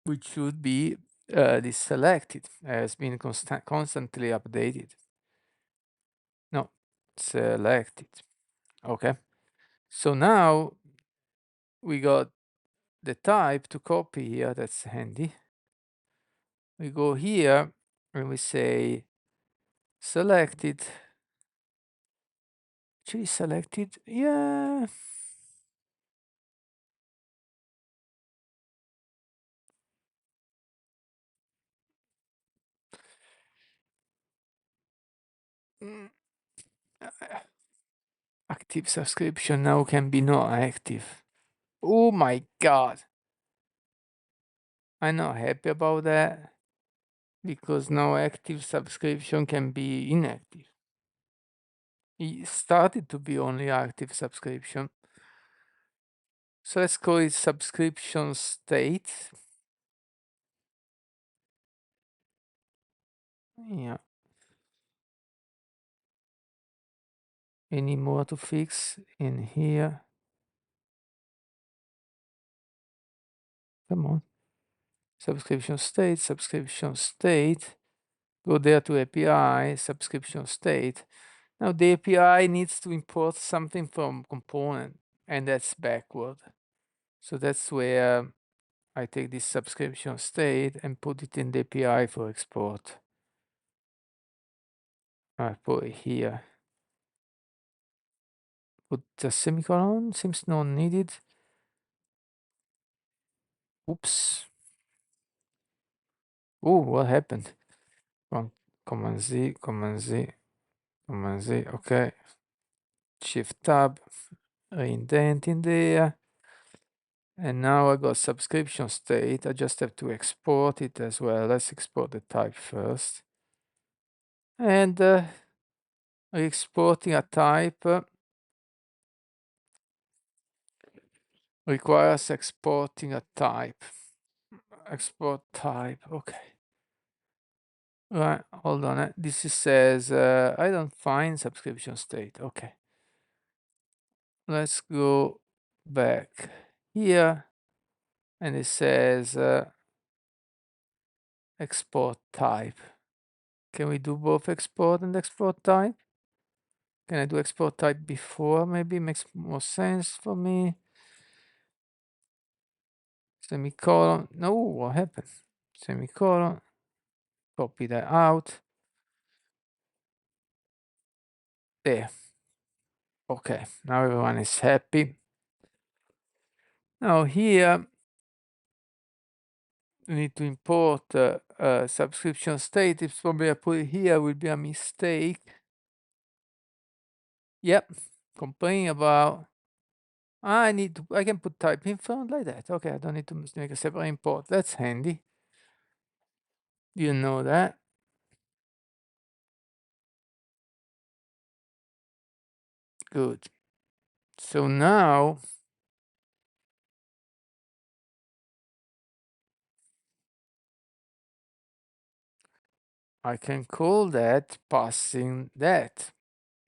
Which should be this selected, has been constantly updated. No, selected. Okay. So now we got the type to copy here. That's handy. We go here and we say selected. Actually selected. Yeah. Mm. Active subscription now can be not active. Oh my God. I'm not happy about that because now active subscription can be inactive. It started to be only active subscription. So let's call it subscription state. Yeah. Any more to fix in here? Come on. Subscription state. Go there to API, subscription state. Now the API needs to import something from component, and that's backward. So that's where I take this subscription state and put it in the API for export. I put it here. Put a semicolon, seems not needed. Oops. Oh, what happened? Command Z, Command Z, Command Z. Okay. Shift Tab, indent in there. And now I got subscription state. I just have to export it as well. Let's export the type first. And exporting a type requires exporting a type. Export type. Okay. Right. Hold on. This says I don't find subscription state. Okay. Let's go back here. And it says export type. Can we do both export and export type? Can I do export type before? Maybe makes more sense for me. Semicolon. No, what happened? Semicolon. Copy that out. There. Okay, now everyone is happy. Now here we need to import subscription state. If probably I put it here will be a mistake. Yep, complaining about I can put type in front like that. Okay, I don't need to make a separate import. That's handy. You know that. Good. So now I can call that passing that.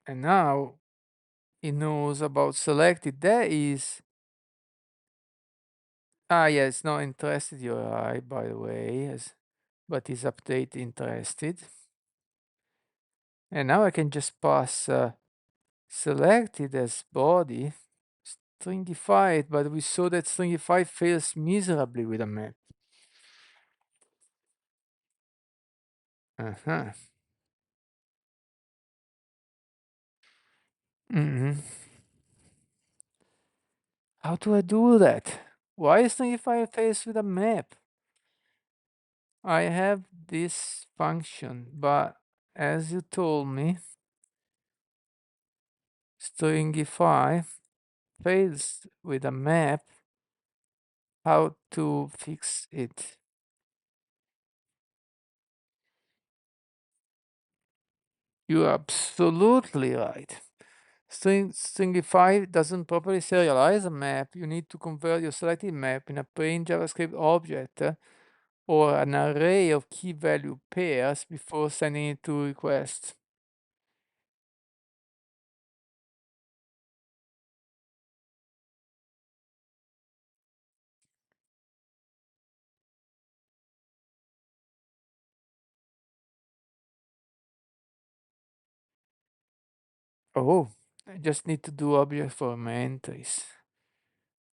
And now it knows about selected. That is, yeah, it's not interested URI, by the way, but is update interested. And now I can just pass selected as body, stringify it, but we saw that stringify fails miserably with a map. Uh-huh. Mm-hmm. How do I do that? Why is stringify fails with a map? I have this function, but as you told me, stringify fails with a map. How to fix it? You're absolutely right. Stringify doesn't properly serialize a map. You need to convert your selected map in a plain JavaScript object or an array of key value pairs before sending it to request. Oh, I just need to do object for my entries.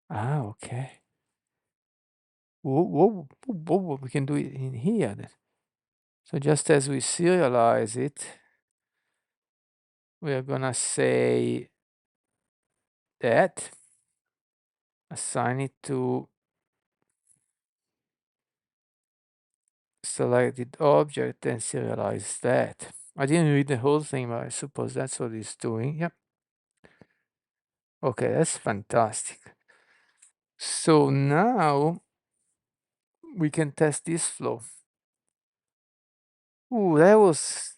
Ah, okay. Whoa, we can do it in here then. So just as we serialize it, we are gonna say that, assign it to selected object and serialize that. I didn't read the whole thing, but I suppose that's what it's doing. Yep. Okay, that's fantastic. So now we can test this flow. Ooh, that was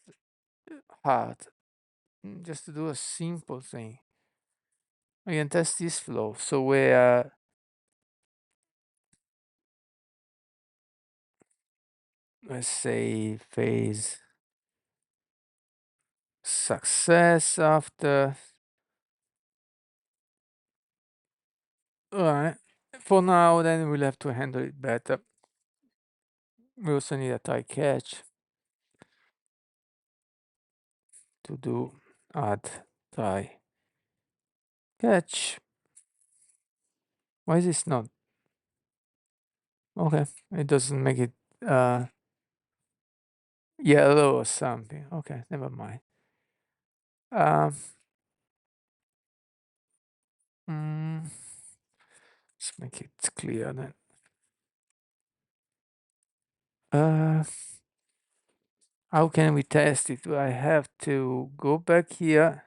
hard. Just to do a simple thing. We can test this flow. So where let's say phase success after. Alright. For now, then we'll have to handle it better. We also need a try catch to do add try catch. Why is this not? Okay, it doesn't make it yellow or something. Okay, never mind. Um, let's make it clear then. How can we test it? I have to go back here.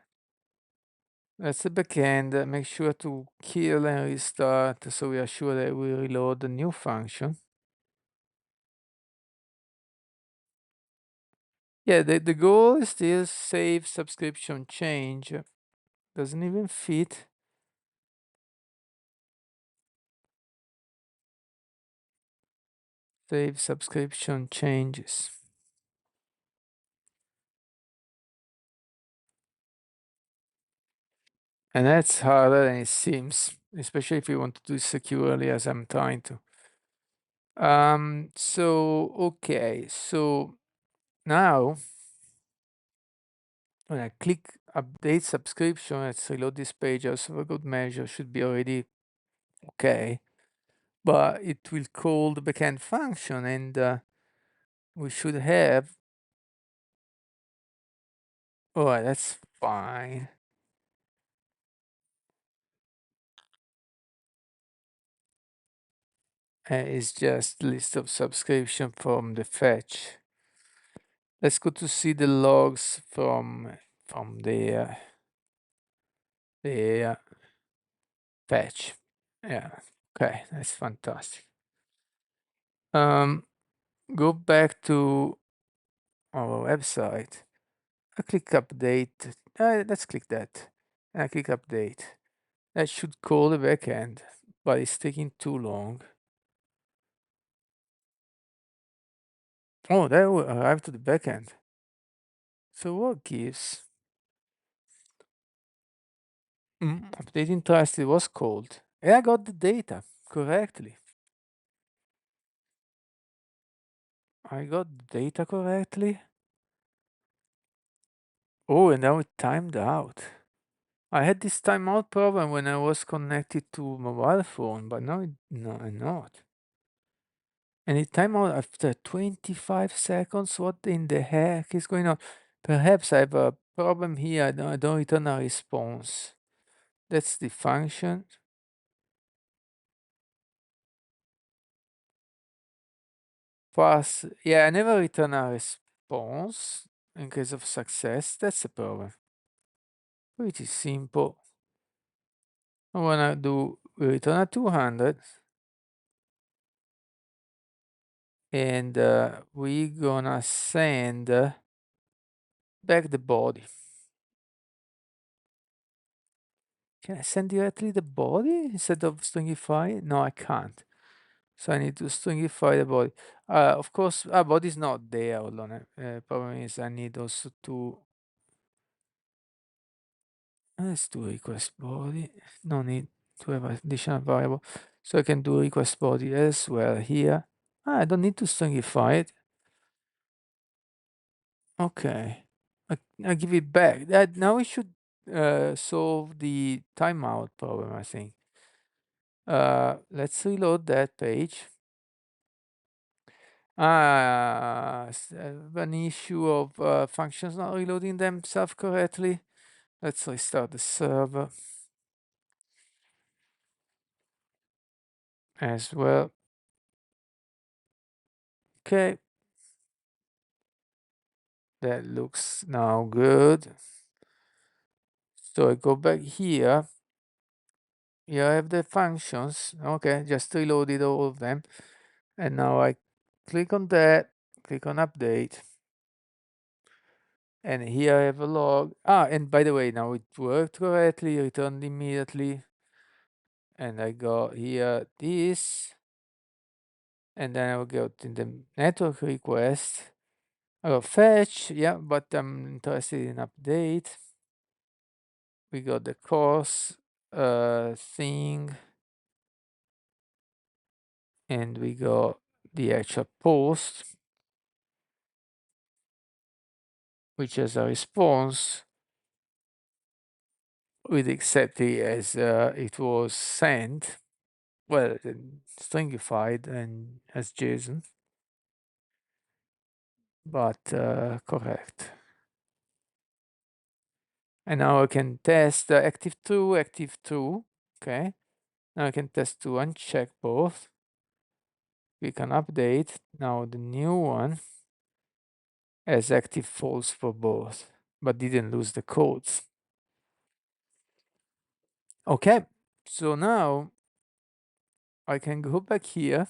That's the backend. Make sure to kill and restart so we are sure that we reload the new function. Yeah, the goal is still save subscription change. Doesn't even fit. Save subscription changes. And that's harder than it seems, especially if you want to do it securely as I'm trying to. Okay, so now when I click update subscription, let's reload this page also for good measure, should be already okay. But it will call the backend function and we should have, oh, that's fine. It's just list of subscription from the fetch. Let's go to see the logs from there. There. fetch. Yeah, okay, that's fantastic. Go back to our website. I click update. Let's click that. And I click update. That should call the backend, but it's taking too long. Oh, that will arrive to the backend. So what gives? Updating trusted was called. And I got the data correctly. I got the data correctly. Oh, and now it timed out. I had this timeout problem when I was connected to mobile phone, but now no, I'm not. And it timed out after 25 seconds. What in the heck is going on? Perhaps I have a problem here. I don't return a response. That's the function. Pass. Yeah, I never return a response in case of success. That's the problem. Pretty simple. I wanna do return a 200. And we gonna send back the body. Can I send directly the body instead of stringify? No, I can't. So I need to stringify the body. Of course, body is not there. Hold on. Problem is I need also to. Let's do request body. No need to have additional variable. So I can do request body as well here. I don't need to stringify it. Okay. I give it back. That now we should solve the timeout problem, I think. Let's reload that page. An issue of functions not reloading themselves correctly. Let's restart the server as well. Okay. That looks now good. So I go back here. Here I have the functions. Okay, just reloaded all of them. And now I click on that, click on update. And here I have a log. And by the way, now it worked correctly, returned immediately. And I got here this. And then I will go to the network request. I will fetch, yeah, but I'm interested in update. We got the course thing. And we got the actual post, which has a response with exactly as it was sent. Well, stringified and as JSON, but correct. And now I can test active true, active true. Okay. Now I can test to uncheck both. We can update. Now the new one has active false for both, but didn't lose the codes. Okay. So now I can go back here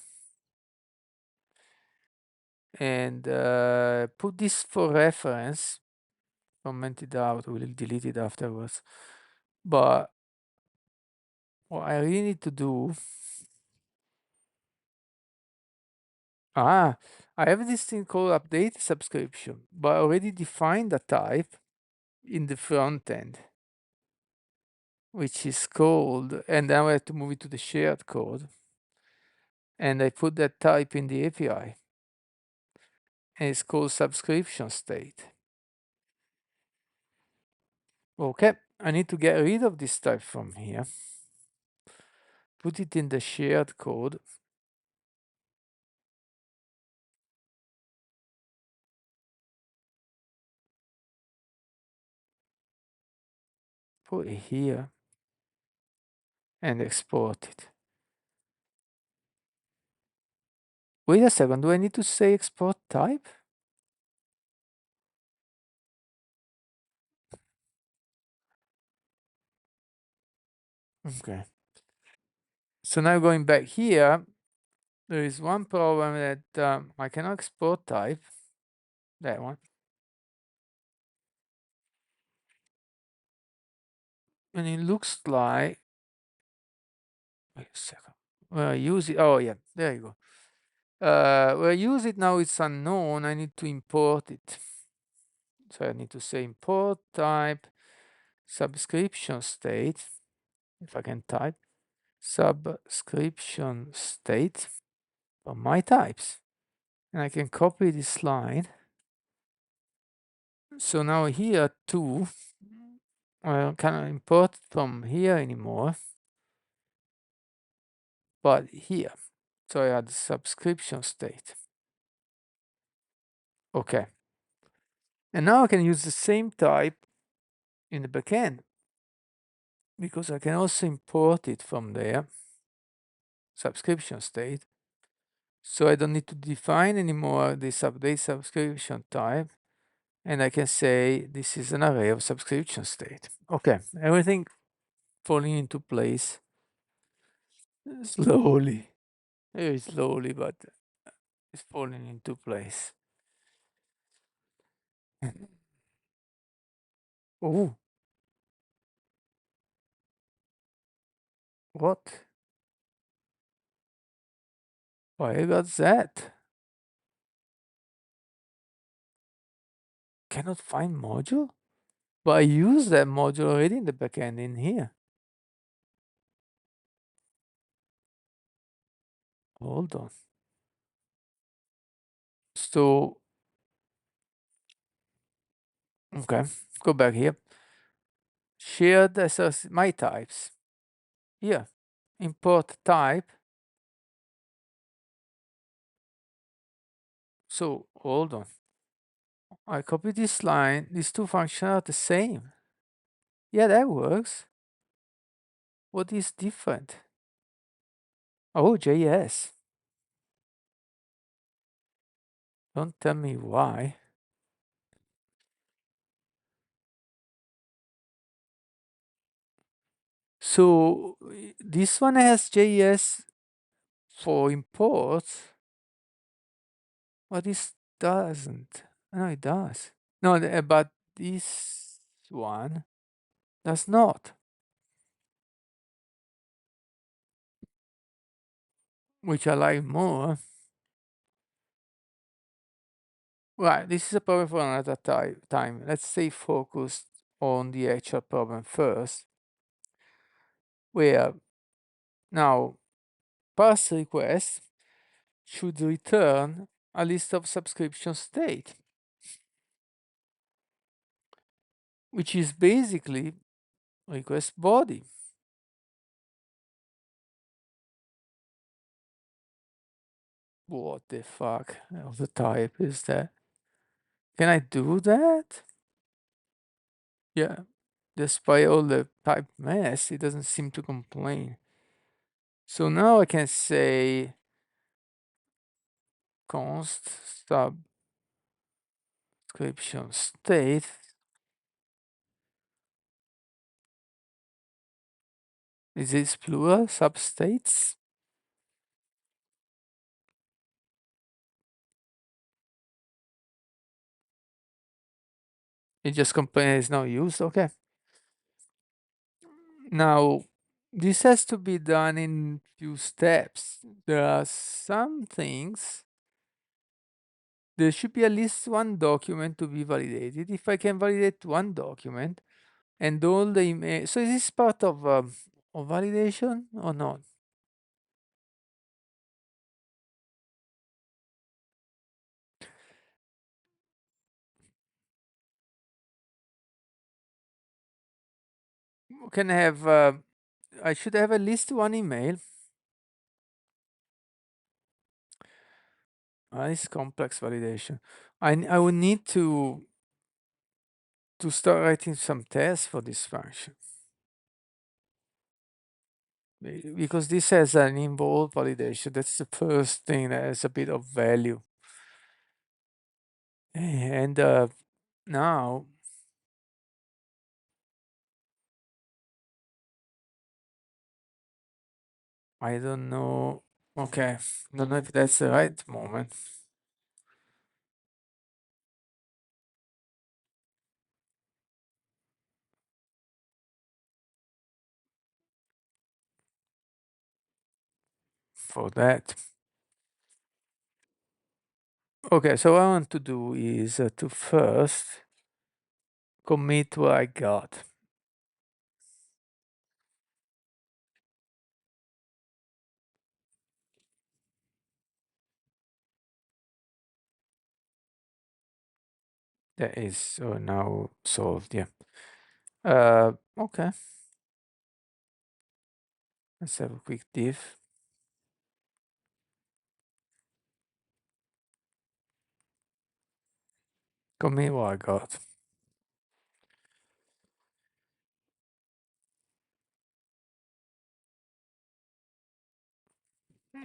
and put this for reference. Comment it out. We'll delete it afterwards. But what I really need to do. I have this thing called update subscription, but I already defined a type in the front end, which is called, and now I have to move it to the shared code. And I put that type in the API. And it's called subscription state. Okay, I need to get rid of this type from here. Put it in the shared code. Put it here and export it. Wait a second, do I need to say export type? Okay. So now going back here, there is one problem that I cannot export type, that one. And it looks like, wait a second, where I use it, oh yeah, there you go. Where I use it now, it's unknown, I need to import it. So I need to say import type subscription state, if I can type, subscription state from my types. And I can copy this line. So now here too, I cannot import it from here anymore, but here. So I add subscription state. Okay. And now I can use the same type in the backend because I can also import it from there, subscription state. So I don't need to define anymore this update subscription type. And I can say this is an array of subscription state. Okay, everything falling into place slowly, very slowly, but it's falling into place. Oh, what? Why I got that? Cannot find module? But I use that module already in the backend in here. Hold on. So, okay, go back here. Shared as my types. Here, import type. So, hold on. I copy this line. These two functions are the same. Yeah, that works. What is different? Oh, JS. Don't tell me why. So this one has JS for imports, but this doesn't. No, it does. No, but this one does not, which I like more. Right, this is a problem for another time. Let's stay focused on the actual problem first, where now parse request should return a list of subscription state, which is basically request body. What the fuck of the type is that? Can I do that? Yeah. Despite all the type mess, it doesn't seem to complain. So now I can say const subscription state. Is this plural? Substates? It just complains it's not used. Okay. Now, this has to be done in few steps. There are some things. There should be at least one document to be validated. If I can validate one document and all the image, so is this part of validation or not? Can I have? I should have at least one email. It's complex validation. I would need to start writing some tests for this function because this has an involved validation. That's the first thing that has a bit of value. And now I don't know. Okay, don't know if that's the right moment for that. Okay, so what I want to do is to first commit what I got. That is now solved, yeah. Okay, let's have a quick diff. Commit what I got.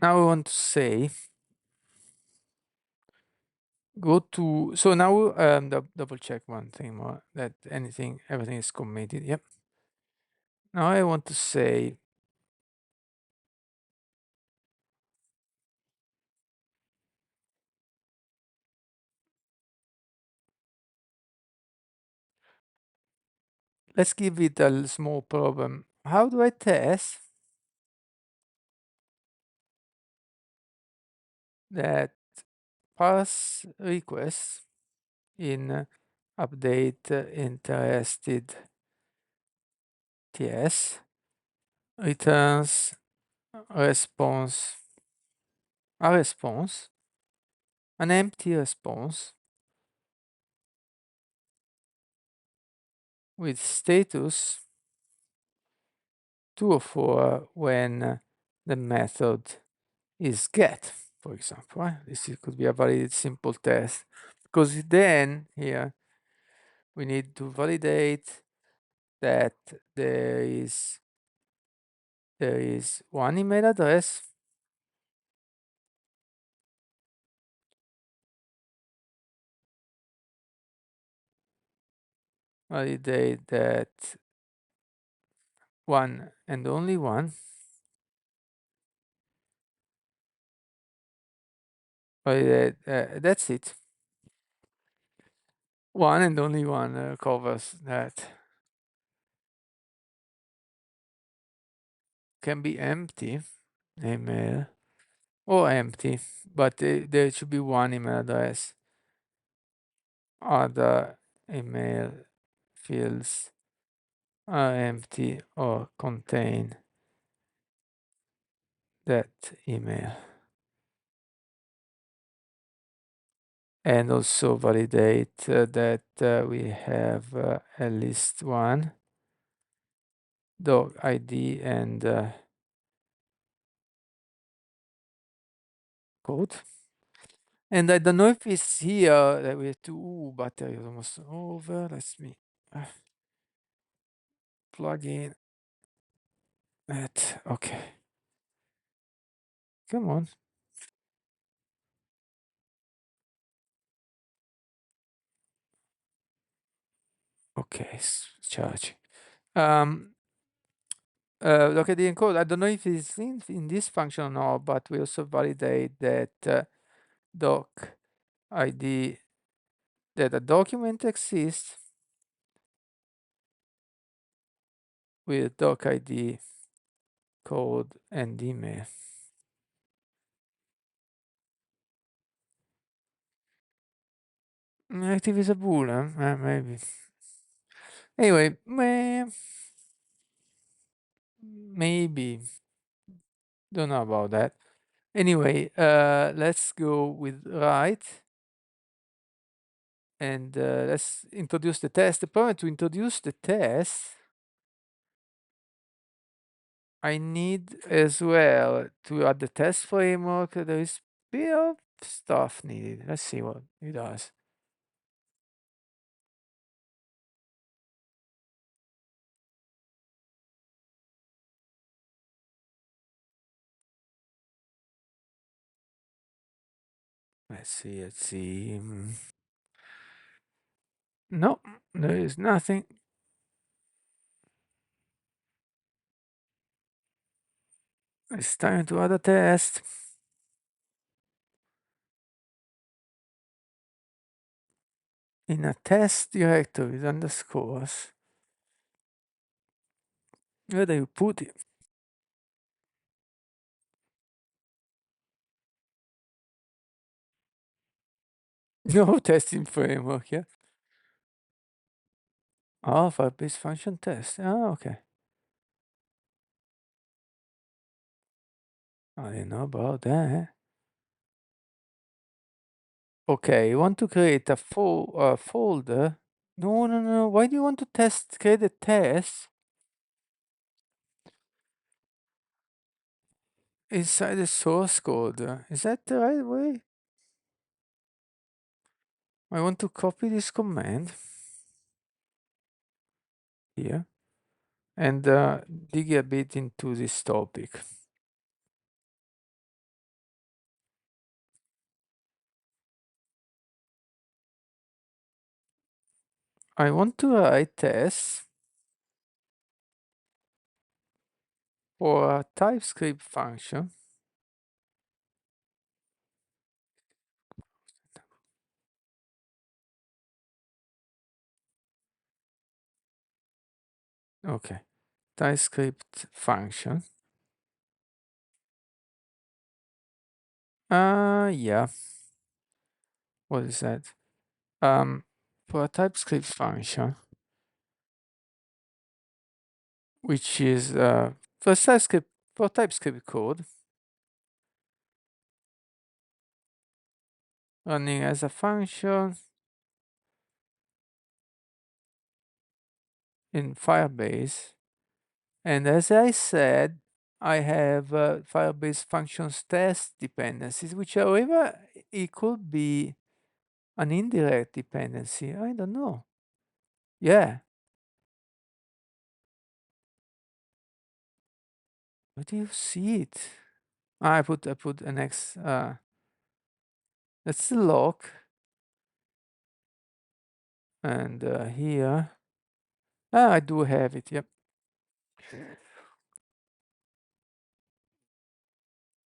Now I want to say, go to, so now double check one thing more, that everything is committed, yep. Now I want to say, let's give it a small problem. How do I test that pass request in update interested TS returns response, a response, an empty response with status true or false when the method is get, for example. This could be a very simple test, because then here we need to validate that there is one email address validate that one and only one validate that's it. One and only one covers that. Can be empty email or empty, but there should be one email address. Other email fields are empty or contain that email. And also validate that we have at least one dog ID and code. And I don't know if it's here that we have to, battery is almost over. Let's me plug in that. Okay. Come on. Okay, charge. Look at the encode. I don't know if it's in this function or not, but we also validate that doc ID, that a document exists with doc ID, code, and email. Active is a boolean, maybe. Anyway, maybe. Don't know about that. Anyway, let's go with write. And let's introduce the test. The problem to introduce the test, I need as well to add the test framework. There is a bit of stuff needed. Let's see what it does. Let's see, let's see. No, there is nothing. It's time to add a test. In a test directory with underscores. Where do you put it? No testing framework, yeah. Oh, Firebase function test. Oh, okay. I didn't know about that. Okay, you want to create a folder? No, no, no. Why do you want to create a test inside the source code? Is that the right way? I want to copy this command here and dig a bit into this topic. I want to write tests for a TypeScript function. Okay, TypeScript function. Yeah. What is that? For a TypeScript function, which is for TypeScript code running as a function in Firebase. And as I said, I have Firebase functions test dependencies, which however, it could be an indirect dependency. I don't know. Yeah. Where do you see it? I put an X. That's the lock. And here. I do have it. Yep.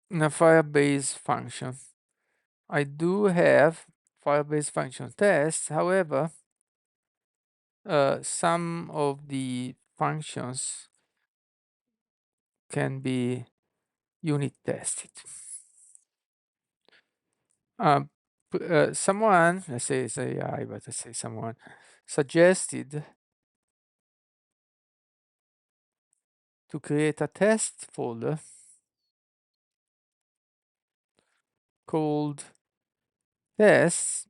In a Firebase function. I do have Firebase function tests. However, some of the functions can be unit tested. Someone, let's say it's AI, but let's say someone suggested to create a test folder called tests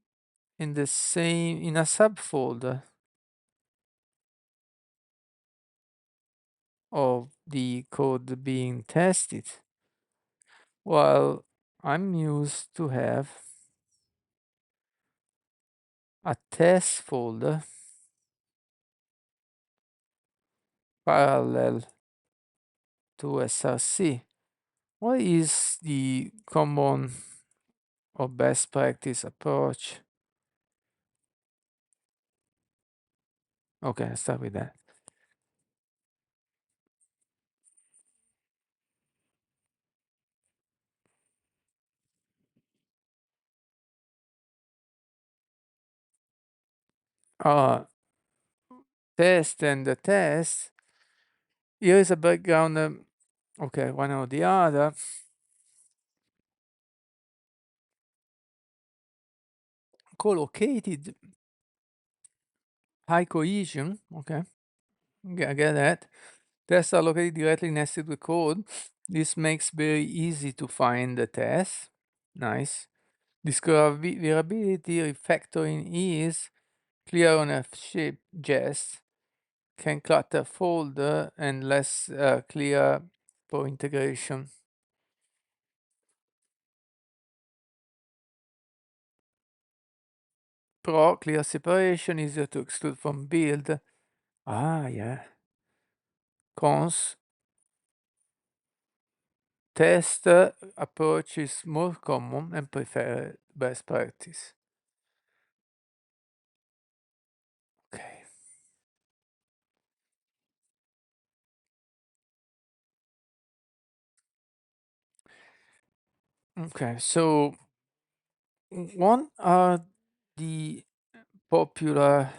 in a subfolder of the code being tested. Well, I'm used to have a test folder parallel to SRC. What is the common or best practice approach? Okay, let's start with that. Test and the test. Here is a background. Okay, one or the other. Co-located high cohesion. Okay, I get that. Tests are located directly next to the code. This makes very easy to find the test. Nice. Discoverability refactoring is clear on a shape jest, can clutter folder and less clear for integration. Pro, clear separation, easier to exclude from build. Yeah. Cons, test approach is more common and prefer best practice. Okay. Okay, so what are the popular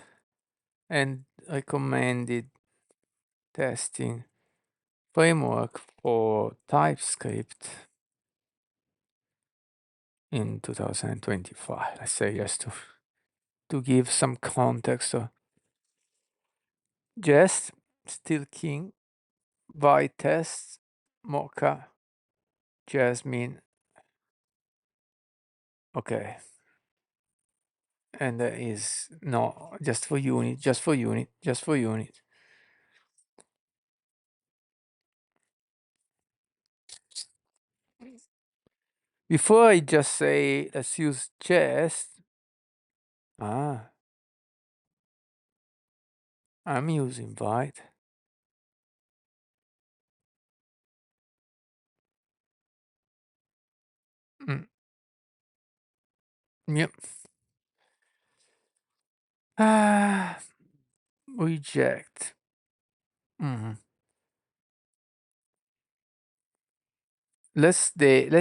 and recommended testing framework for TypeScript in 2025? Let's say just to give some context. Jest, Still King, Vitest, Mocha, Jasmine. Okay, and there is no just for unit, just for unit, just for unit. Before I just say let's use Jest. I'm using Vite. Mm, yep. Ah, reject. Mhm. Let's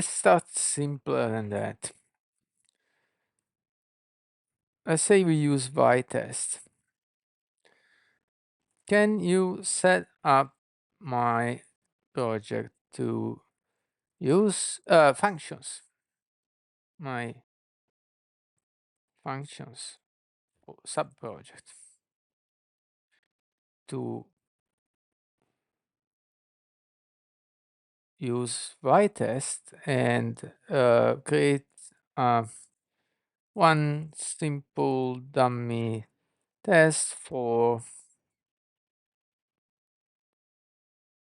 start simpler than that. Let's say we use Vitest. Can you set up my project to use functions? My functions sub project to use Vitest and create one simple dummy test for,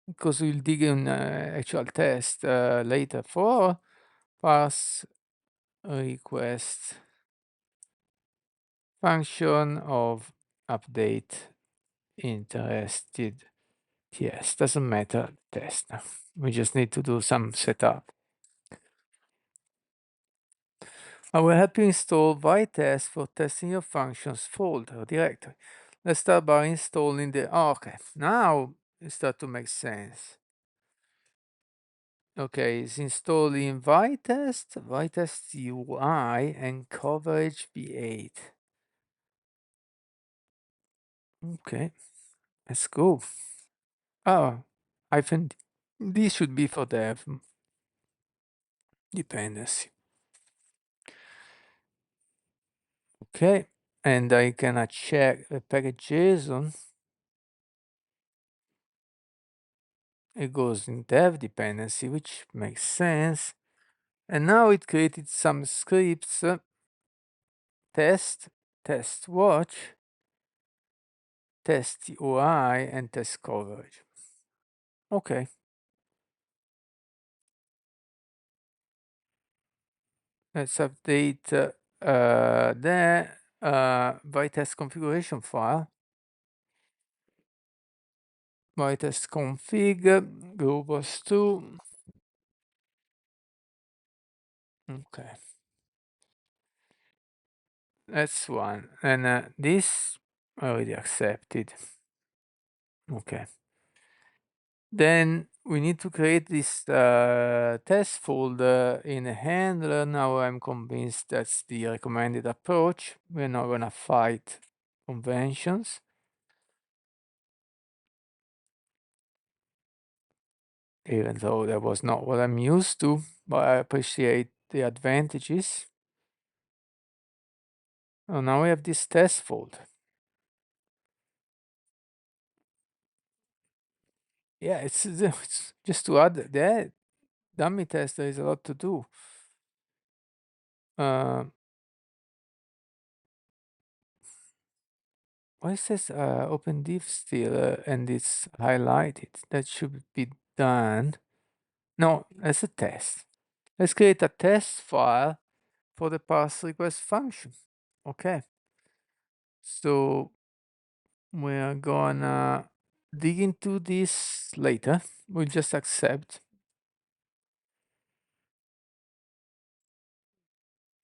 because we'll dig in actual test later, for pass request function of update interested. Yes, doesn't matter test. We just need to do some setup. I will help you install Vitest for testing your functions folder directory. Let's start by installing the, okay, now it start to make sense. Okay, it's installing Vitest, Vitest UI, and coverage V8. Okay, let's go. Oh, I think this should be for dev dependency. Okay, and I gonna check the package JSON. It goes in dev dependency, which makes sense. And now it created some scripts, test, test watch, test UI, and test coverage. Okay. Let's update the Vitest configuration file. Vitest config globals2. Okay. That's one. And this already accepted. Okay. Then we need to create this test folder in a handler. Now I'm convinced that's the recommended approach. We're not gonna fight conventions. Even though that was not what I'm used to, but I appreciate the advantages. Oh, now we have this test folder. Yeah, it's just to add that dummy test, there is a lot to do. Why it says open div still and it's highlighted? That should be done. No, that's a test. Let's create a test file for the pass request function. Okay. So we're gonna dig into this later. We'll just accept.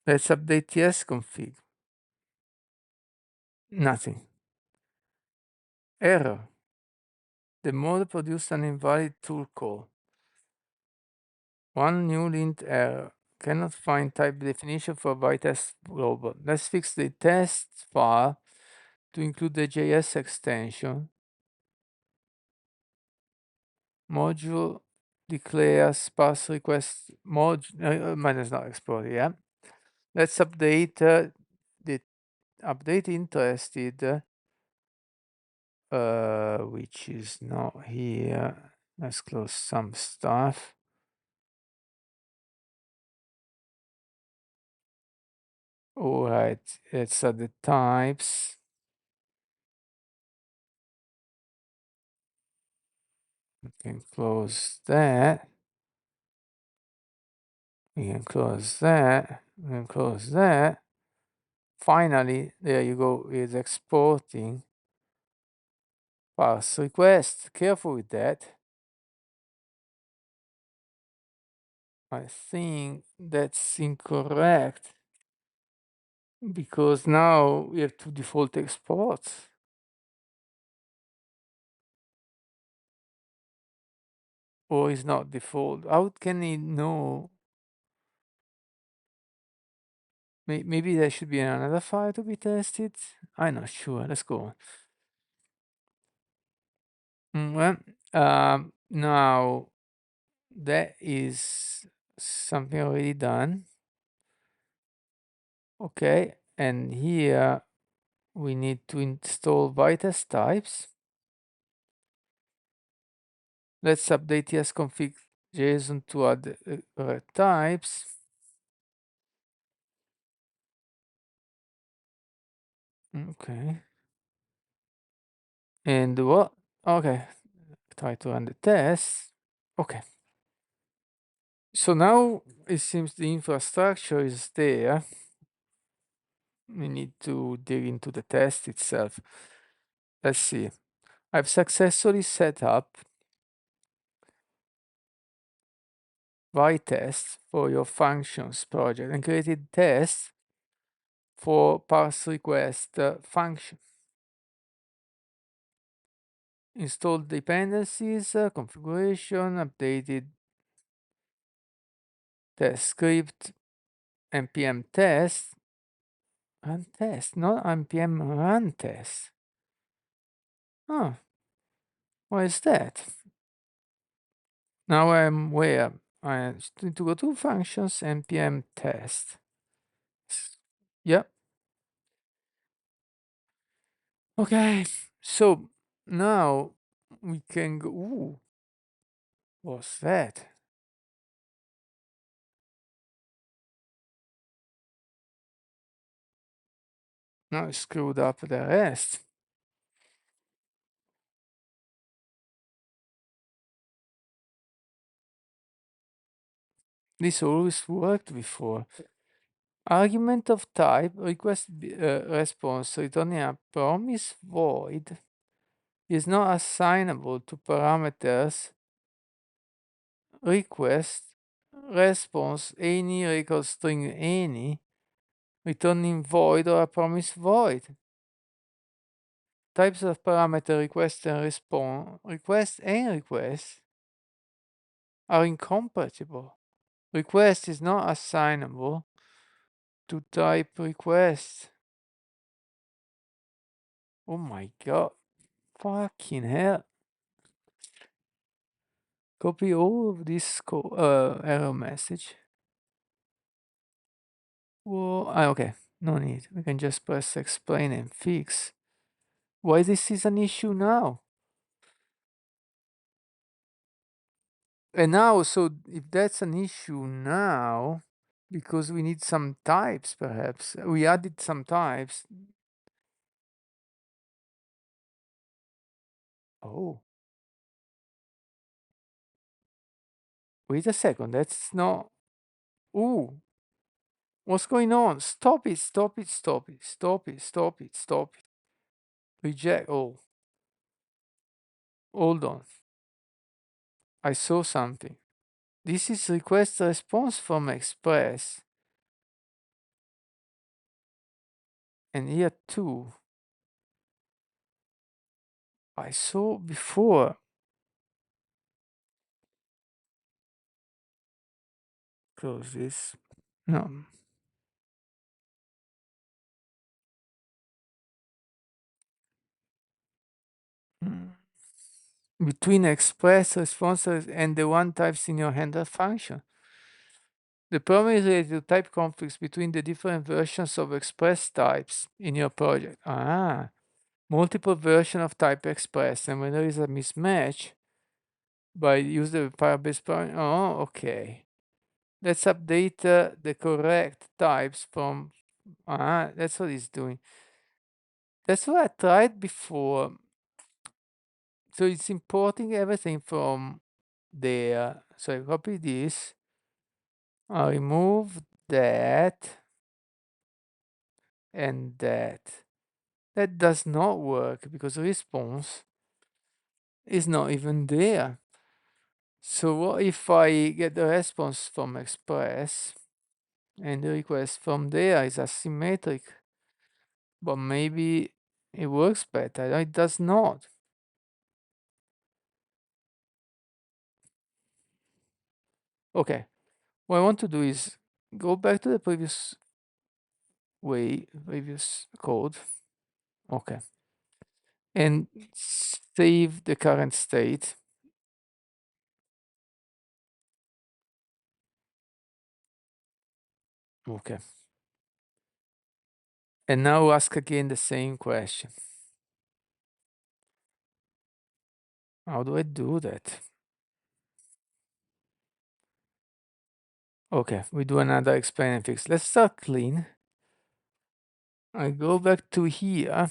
Let's update yes config. Nothing. Error. The model produced an invalid tool call. One new lint error. cannot find type definition for bytest global. Let's fix the test file to include the JS extension. Module declares pass request minus not exported. Yeah. Let's update the update interested, which is not here. Let's close some stuff. All right, let's add the types. We can close that. We can close that. We can close that. Finally, there you go. It's exporting. Pass request. Careful with that. I think that's incorrect because now we have two default exports. Or is not default. How can it know? Maybe there should be another file to be tested. I'm not sure. Let's go on. Well, now that is something already done. Okay, and here we need to install bytest types. Let's update tsconfig JSON to add types. Okay. And what? Okay. Try to run the test. Okay. So now it seems the infrastructure is there. We need to dig into the test itself. Let's see. I've successfully set up bytest for your functions project and created tests for parse request function. Installed dependencies, configuration, updated test script, npm test, run test, not npm run test. Oh, why is that? Now I'm where? I need to go to functions, npm test. Yep. Okay, so now we can go. Ooh, what's that? Now I screwed up the rest. This always worked before. Argument of type request response returning a promise void is not assignable to parameters request response any record string any returning void or a promise void. Types of parameter request and request are incompatible. Request is not assignable to type request. Oh my god. Fucking hell. Copy all of this error message. Well, okay, no need. We can just press explain and fix. Why this is an issue now? And now, so if that's an issue now, because we need some types, perhaps we added some types. Oh, wait a second. That's not. Ooh, what's going on? Stop it! Stop it! Stop it! Stop it! Stop it! Stop it! Reject all. Hold on. I saw something. This is request response from Express. And here too. I saw before. Close this. No. Mm. Between express responses and the one types in your handler function. The problem is related to type conflicts between the different versions of express types in your project. Multiple version of type express, and when there is a mismatch, by use the Firebase parameter. Oh, okay. Let's update the correct types from. That's what it's doing. That's what I tried before. So it's importing everything from there. So I copy this. I remove that and that. That does not work because the response is not even there. So what if I get the response from Express and the request from there is asymmetric? But maybe it works better. No, it does not. Okay. What I want to do is go back to the previous code. Okay. And save the current state. Okay. And now ask again the same question. How do I do that? Okay, we do another explain and fix. Let's start clean. I go back to here.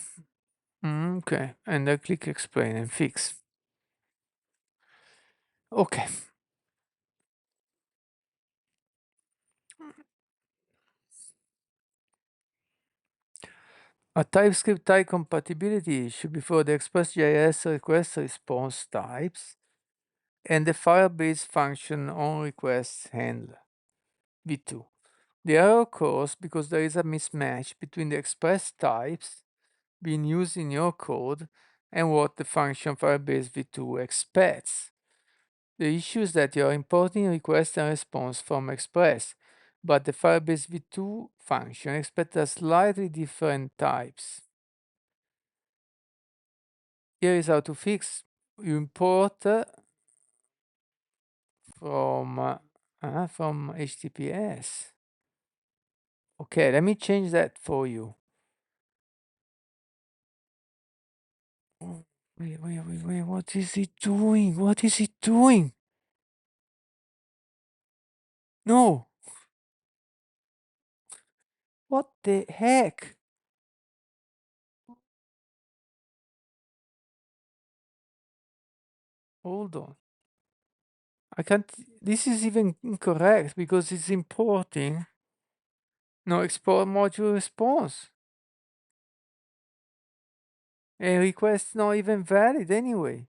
Okay, and I click explain and fix. Okay. A TypeScript type compatibility issue before the Express.js request response types and the Firebase function on request handler v2. The error occurs because there is a mismatch between the express types being used in your code and what the function Firebase v2 expects. The issue is that you're importing request and response from Express, but the Firebase v2 function expects a slightly different types. Here is how to fix. You import from HTTPS. Okay, let me change that for you. Oh, wait, what is it doing? What is it doing? No. What the heck? Hold on. I can't. This is even incorrect because it's importing. No, export module response. A request not even valid anyway.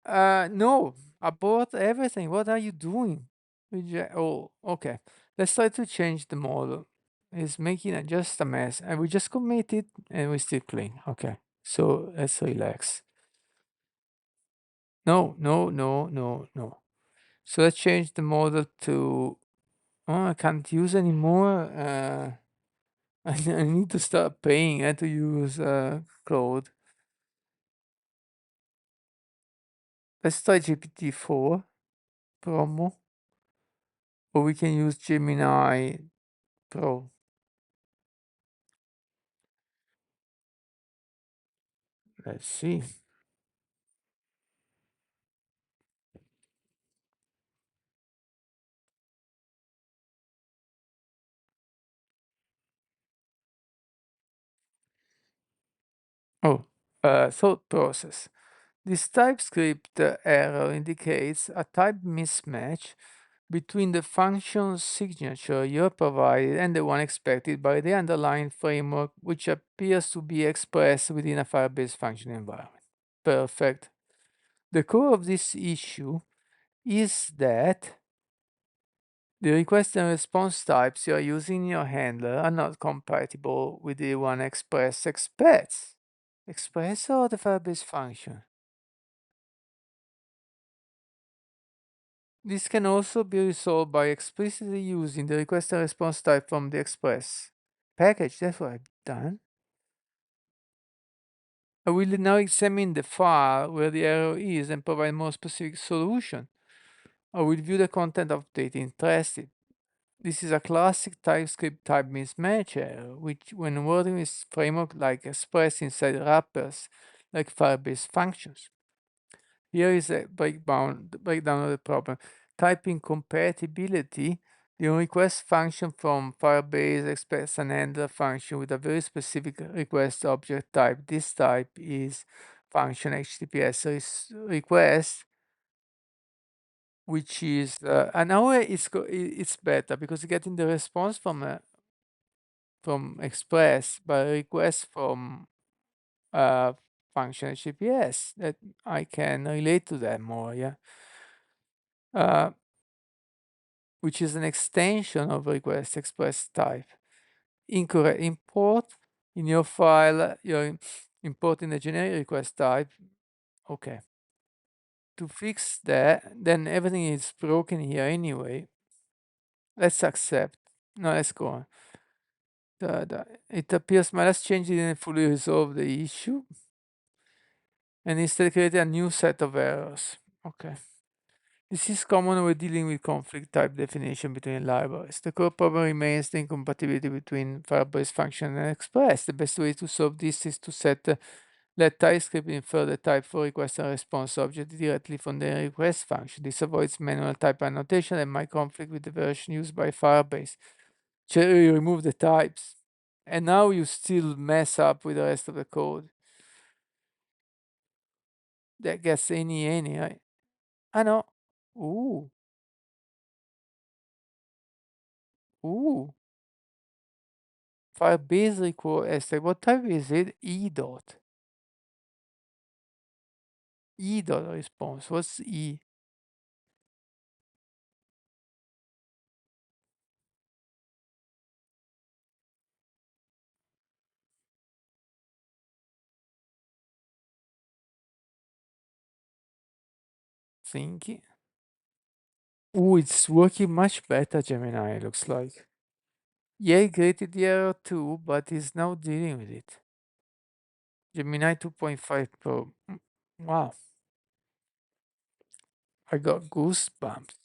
No, abort everything. What are you doing? Oh, okay. Let's try to change the model. It's making it just a mess. And we just commit it and we still clean. Okay. So let's relax. No, no, no, no, no. So let's change the model to, oh, I can't use anymore. I need to start paying. I had to use Claude. Let's try GPT-4 promo. Or we can use Gemini Pro. Let's see. Oh, thought process. This TypeScript error indicates a type mismatch between the function signature you provided and the one expected by the underlying framework, which appears to be expressed within a Firebase function environment. Perfect. The core of this issue is that The request and response types you are using in your handler are not compatible with the one Express expects. Express or the Firebase function? This can also be resolved by explicitly using the request and response type from the Express package. That's what I've done. I will now examine the file where the error is and provide more specific solution. I will view the content of data interested. This is a classic TypeScript type mismatch error, which when working with framework like Express inside wrappers like Firebase functions. Here is a breakdown of the problem. Type incompatibility. The request function from Firebase expects an handler function with a very specific request object type. This type is function HTTPS request, which is and now it's better because you're getting the response from Express by request from uh, function HTTPS. That I can relate to that more. Yeah. Uh, which is an extension of request express type. Incorrect import in your file, you're importing the generic request type. Okay. To fix that, then everything is broken here anyway. Let's accept. No, let's go on. It appears my last change didn't fully resolve the issue and instead created a new set of errors. Okay. This is common when dealing with conflict type definition between libraries. The core problem remains the incompatibility between Firebase function and Express. The best way to solve this is to let TypeScript infer the type for request and response object directly from the request function. This avoids manual type annotation and might conflict with the version used by Firebase. So you remove the types, and now you still mess up with the rest of the code. That gets any, right? I know. Ooh, ooh. Firebase request. What type is it? E dot. E dot response. What's E? Thinking. Ooh, it's working much better, Gemini, looks like. Yeah, it created the error too, but is now dealing with it. Gemini 2.5 Pro. Wow, I got goosebumps.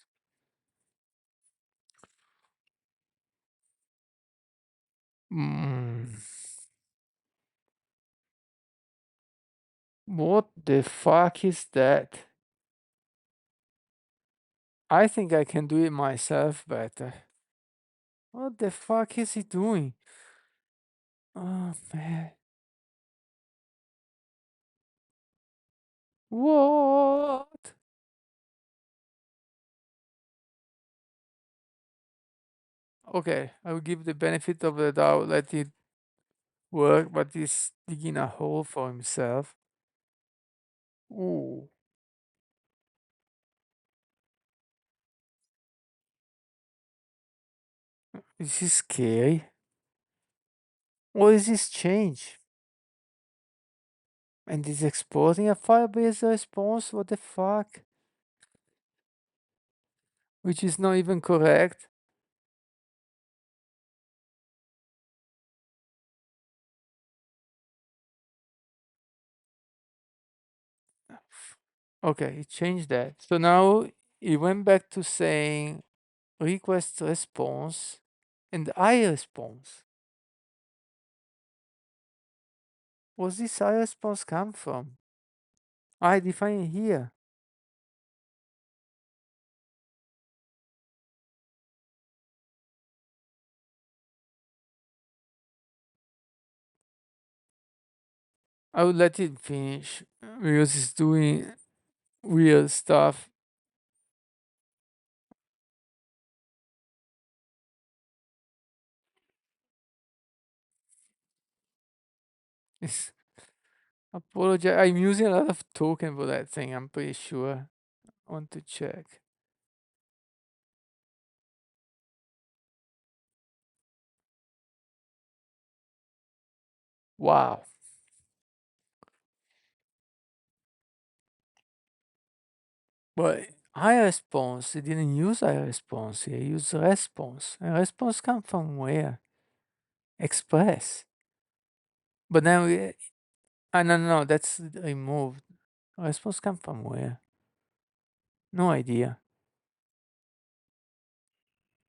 Mm, what the fuck is that? I think I can do it myself better. What the fuck is he doing? Oh man. What? Okay, I will give the benefit of the doubt, let it work, but he's digging a hole for himself. Ooh, this is scary. What is this change? And it's exporting a Firebase response? What the fuck? Which is not even correct. Okay, it changed that. So now it went back to saying request response and I response. Where's this I response come from? I define it here. I would let it finish because it's doing weird stuff. It's apologize. I'm using a lot of token for that thing. I'm pretty sure. I want to check. Wow. But iResponse, it didn't use iResponse, it used response. And response come from where? Express. But then we, no, that's removed. Response come from where? No idea.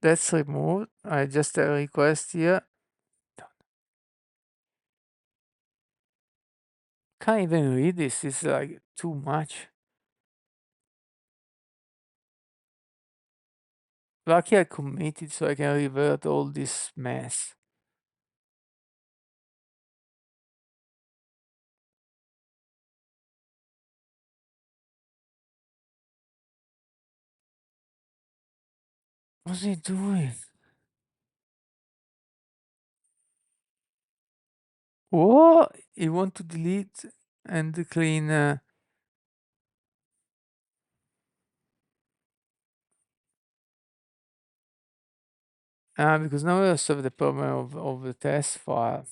That's removed. I just request here. Can't even read this. It's like too much. Lucky I committed so I can revert all this mess. What's he doing? What? You want to delete and clean? Because now we solve the problem of the test file.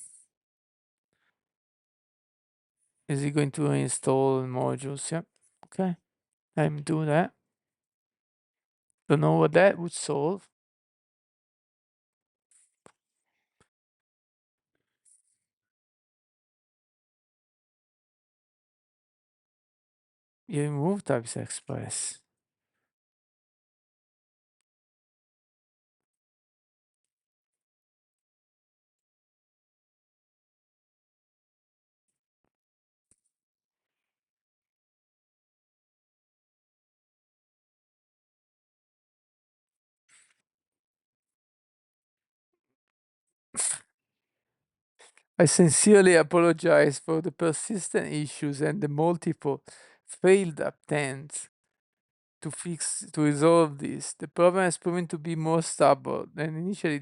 Is he going to install modules? Yeah. Okay. Let him do that. Don't know what that would solve. You remove TypeScript Express. I sincerely apologize for the persistent issues and the multiple failed attempts to resolve this. The problem has proven to be more stubborn than initially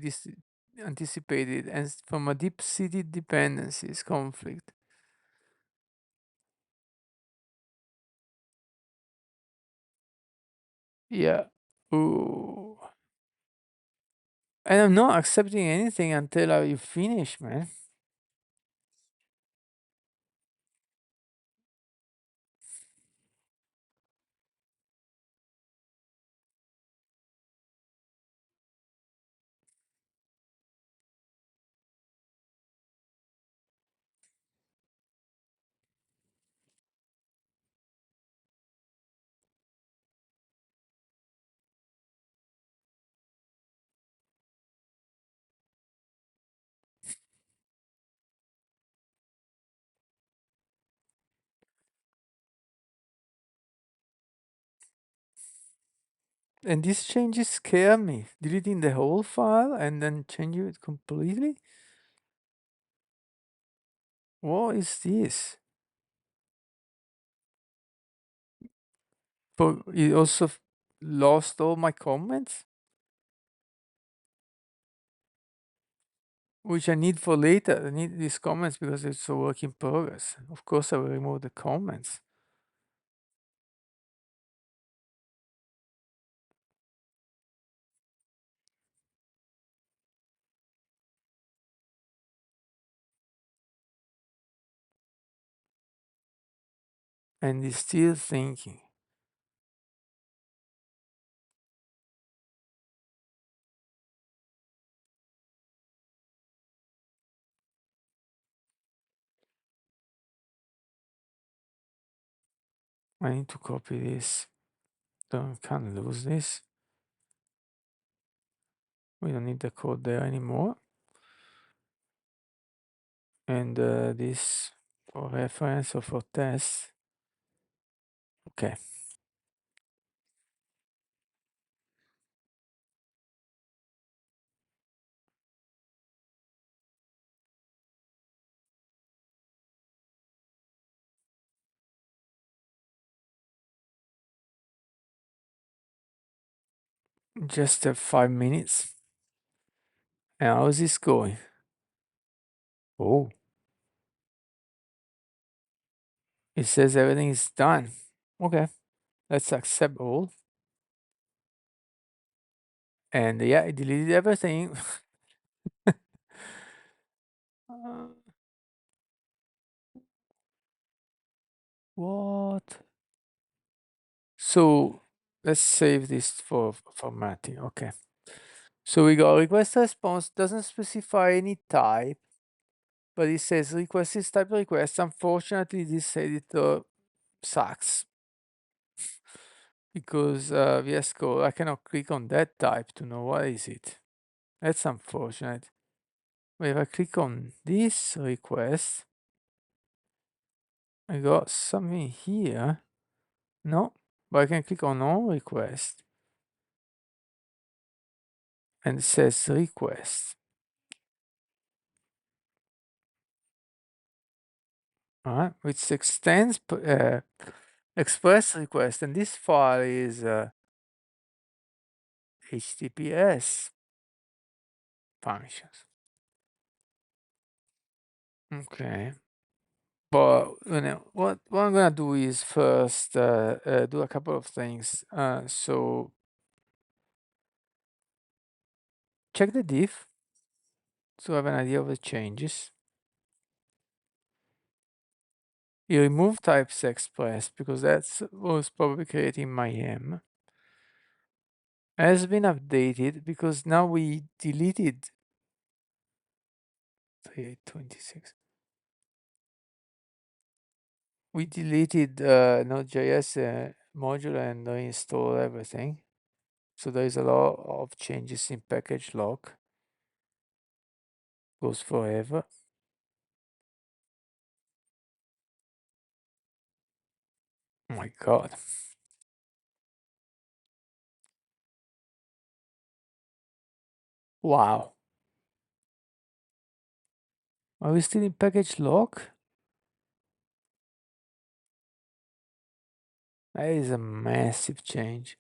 anticipated and from a deep-seated dependencies conflict. Yeah. Ooh. And I'm not accepting anything until you finish, man. And these changes scare me. Deleting the whole file and then changing it completely? What is this? But it also lost all my comments, which I need for later. I need these comments because it's a work in progress. Of course, I will remove the comments. And it's still thinking. I need to copy this. Can't lose this. We don't need the code there anymore. And this for reference or for test. Okay. Just 5 minutes. And how's this going? Oh, it says everything is done. Okay, let's accept all. And yeah, it deleted everything. Uh, What? So let's save this for formatting. Okay. So we got request response doesn't specify any type, but it says request is type request. Unfortunately, this editor sucks because VS Code, I cannot click on that type to know what is it. That's unfortunate. But if I click on this request, I got something here. No, but I can click on all request and it says request. All right, which extends express request, and this file is HTTPS functions. Okay, but what I'm gonna do is first do a couple of things. So check the diff to have an idea of the changes. You remove types express because that's was probably creating mayhem. Has been updated because now we deleted 3826. We deleted Node.js module and reinstalled everything. So there is a lot of changes in package lock. Goes forever. Oh my god. Wow. Are we still in package lock? That is a massive change.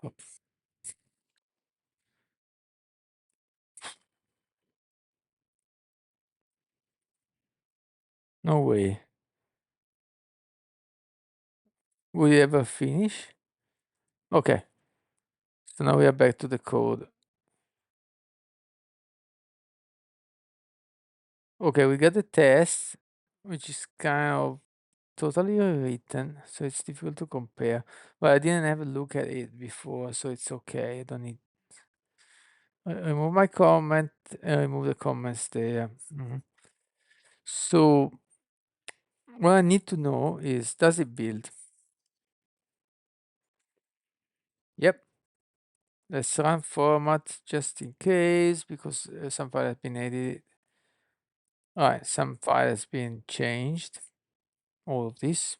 Oh, no way. Will you ever finish? Okay. So now we are back to the code. Okay, we got the test, which is kind of totally rewritten, so it's difficult to compare. But I didn't have a look at it before, so it's okay. I don't need. Remove my comment. Remove the comments there. So what I need to know is, does it build? Yep. Let's run format just in case because some file has been edited. All right, some file has been changed. All of this.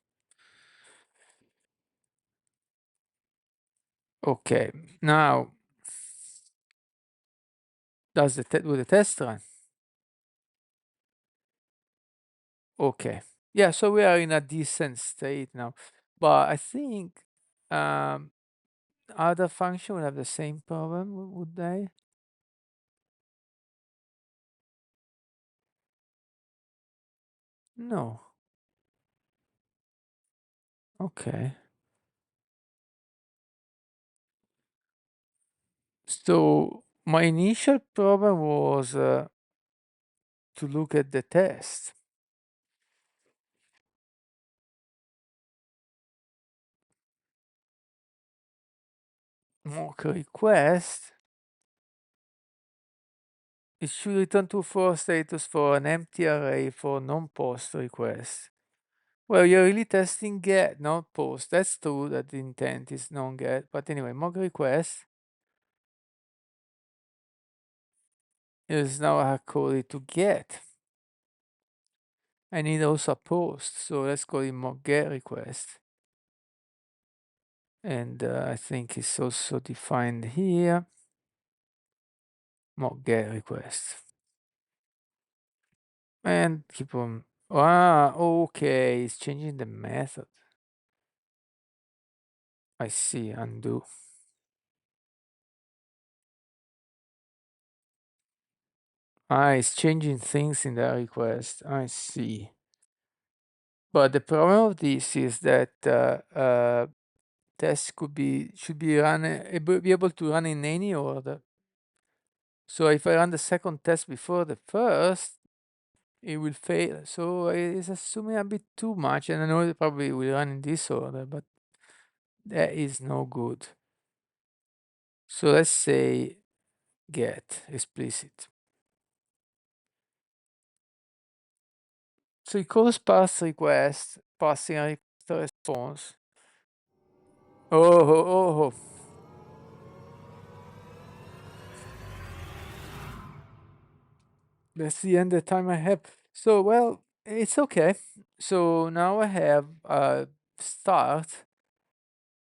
Okay. Now, does do the test run? Okay. Yeah, so we are in a decent state now. But I think other function will have the same problem, would they? No. Okay. So my initial problem was to look at the test. Mock request. It should return to false status for an empty array for non-post request. Well, you're really testing get, not post. That's true that the intent is non-get. But anyway, mock request is now I call it to get. I need also a post. So let's call it mock get request. And I think it's also defined here. Mock get request. And keep on. Ah, okay. It's changing the method. I see. Undo. Ah, it's changing things in the request. I see. But the problem of this is that test should be be able to run in any order. So if I run the second test before the first, it will fail. So it's assuming a bit too much, and I know it probably will run in this order, but that is no good. So let's say get explicit. So it calls pass request, passing a request response. Oh. That's the end of the time I have. So, well, it's okay. So now I have a start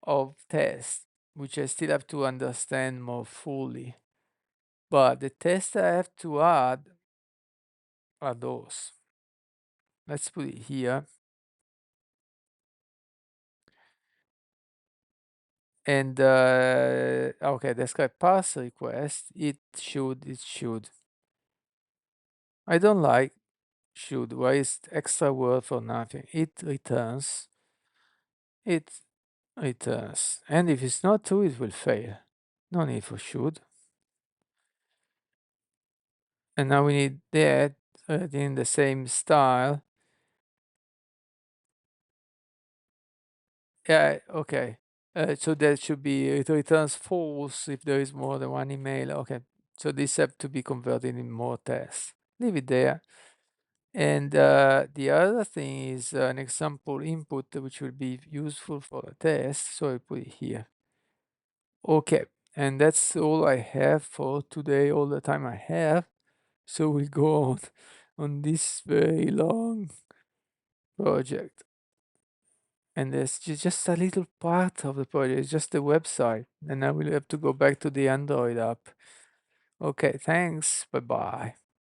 of test, which I still have to understand more fully. But the tests I have to add are those. Let's put it here. And okay, that's got pass request. It should. I don't like should. Why is extra word for nothing? It returns. It returns. And if it's not true, it will fail. No need for should. And now we need that in the same style. Yeah, okay. So that should be it returns false if there is more than one email. Okay. So this have to be converted in more tests. Leave it there. And the other thing is an example input which will be useful for the test. So I put it here. Okay. And that's all I have for today, all the time I have. So we go on this very long project. And there's just a little part of the project, it's just the website. And now we'll have to go back to the Android app. Okay, thanks. Bye bye.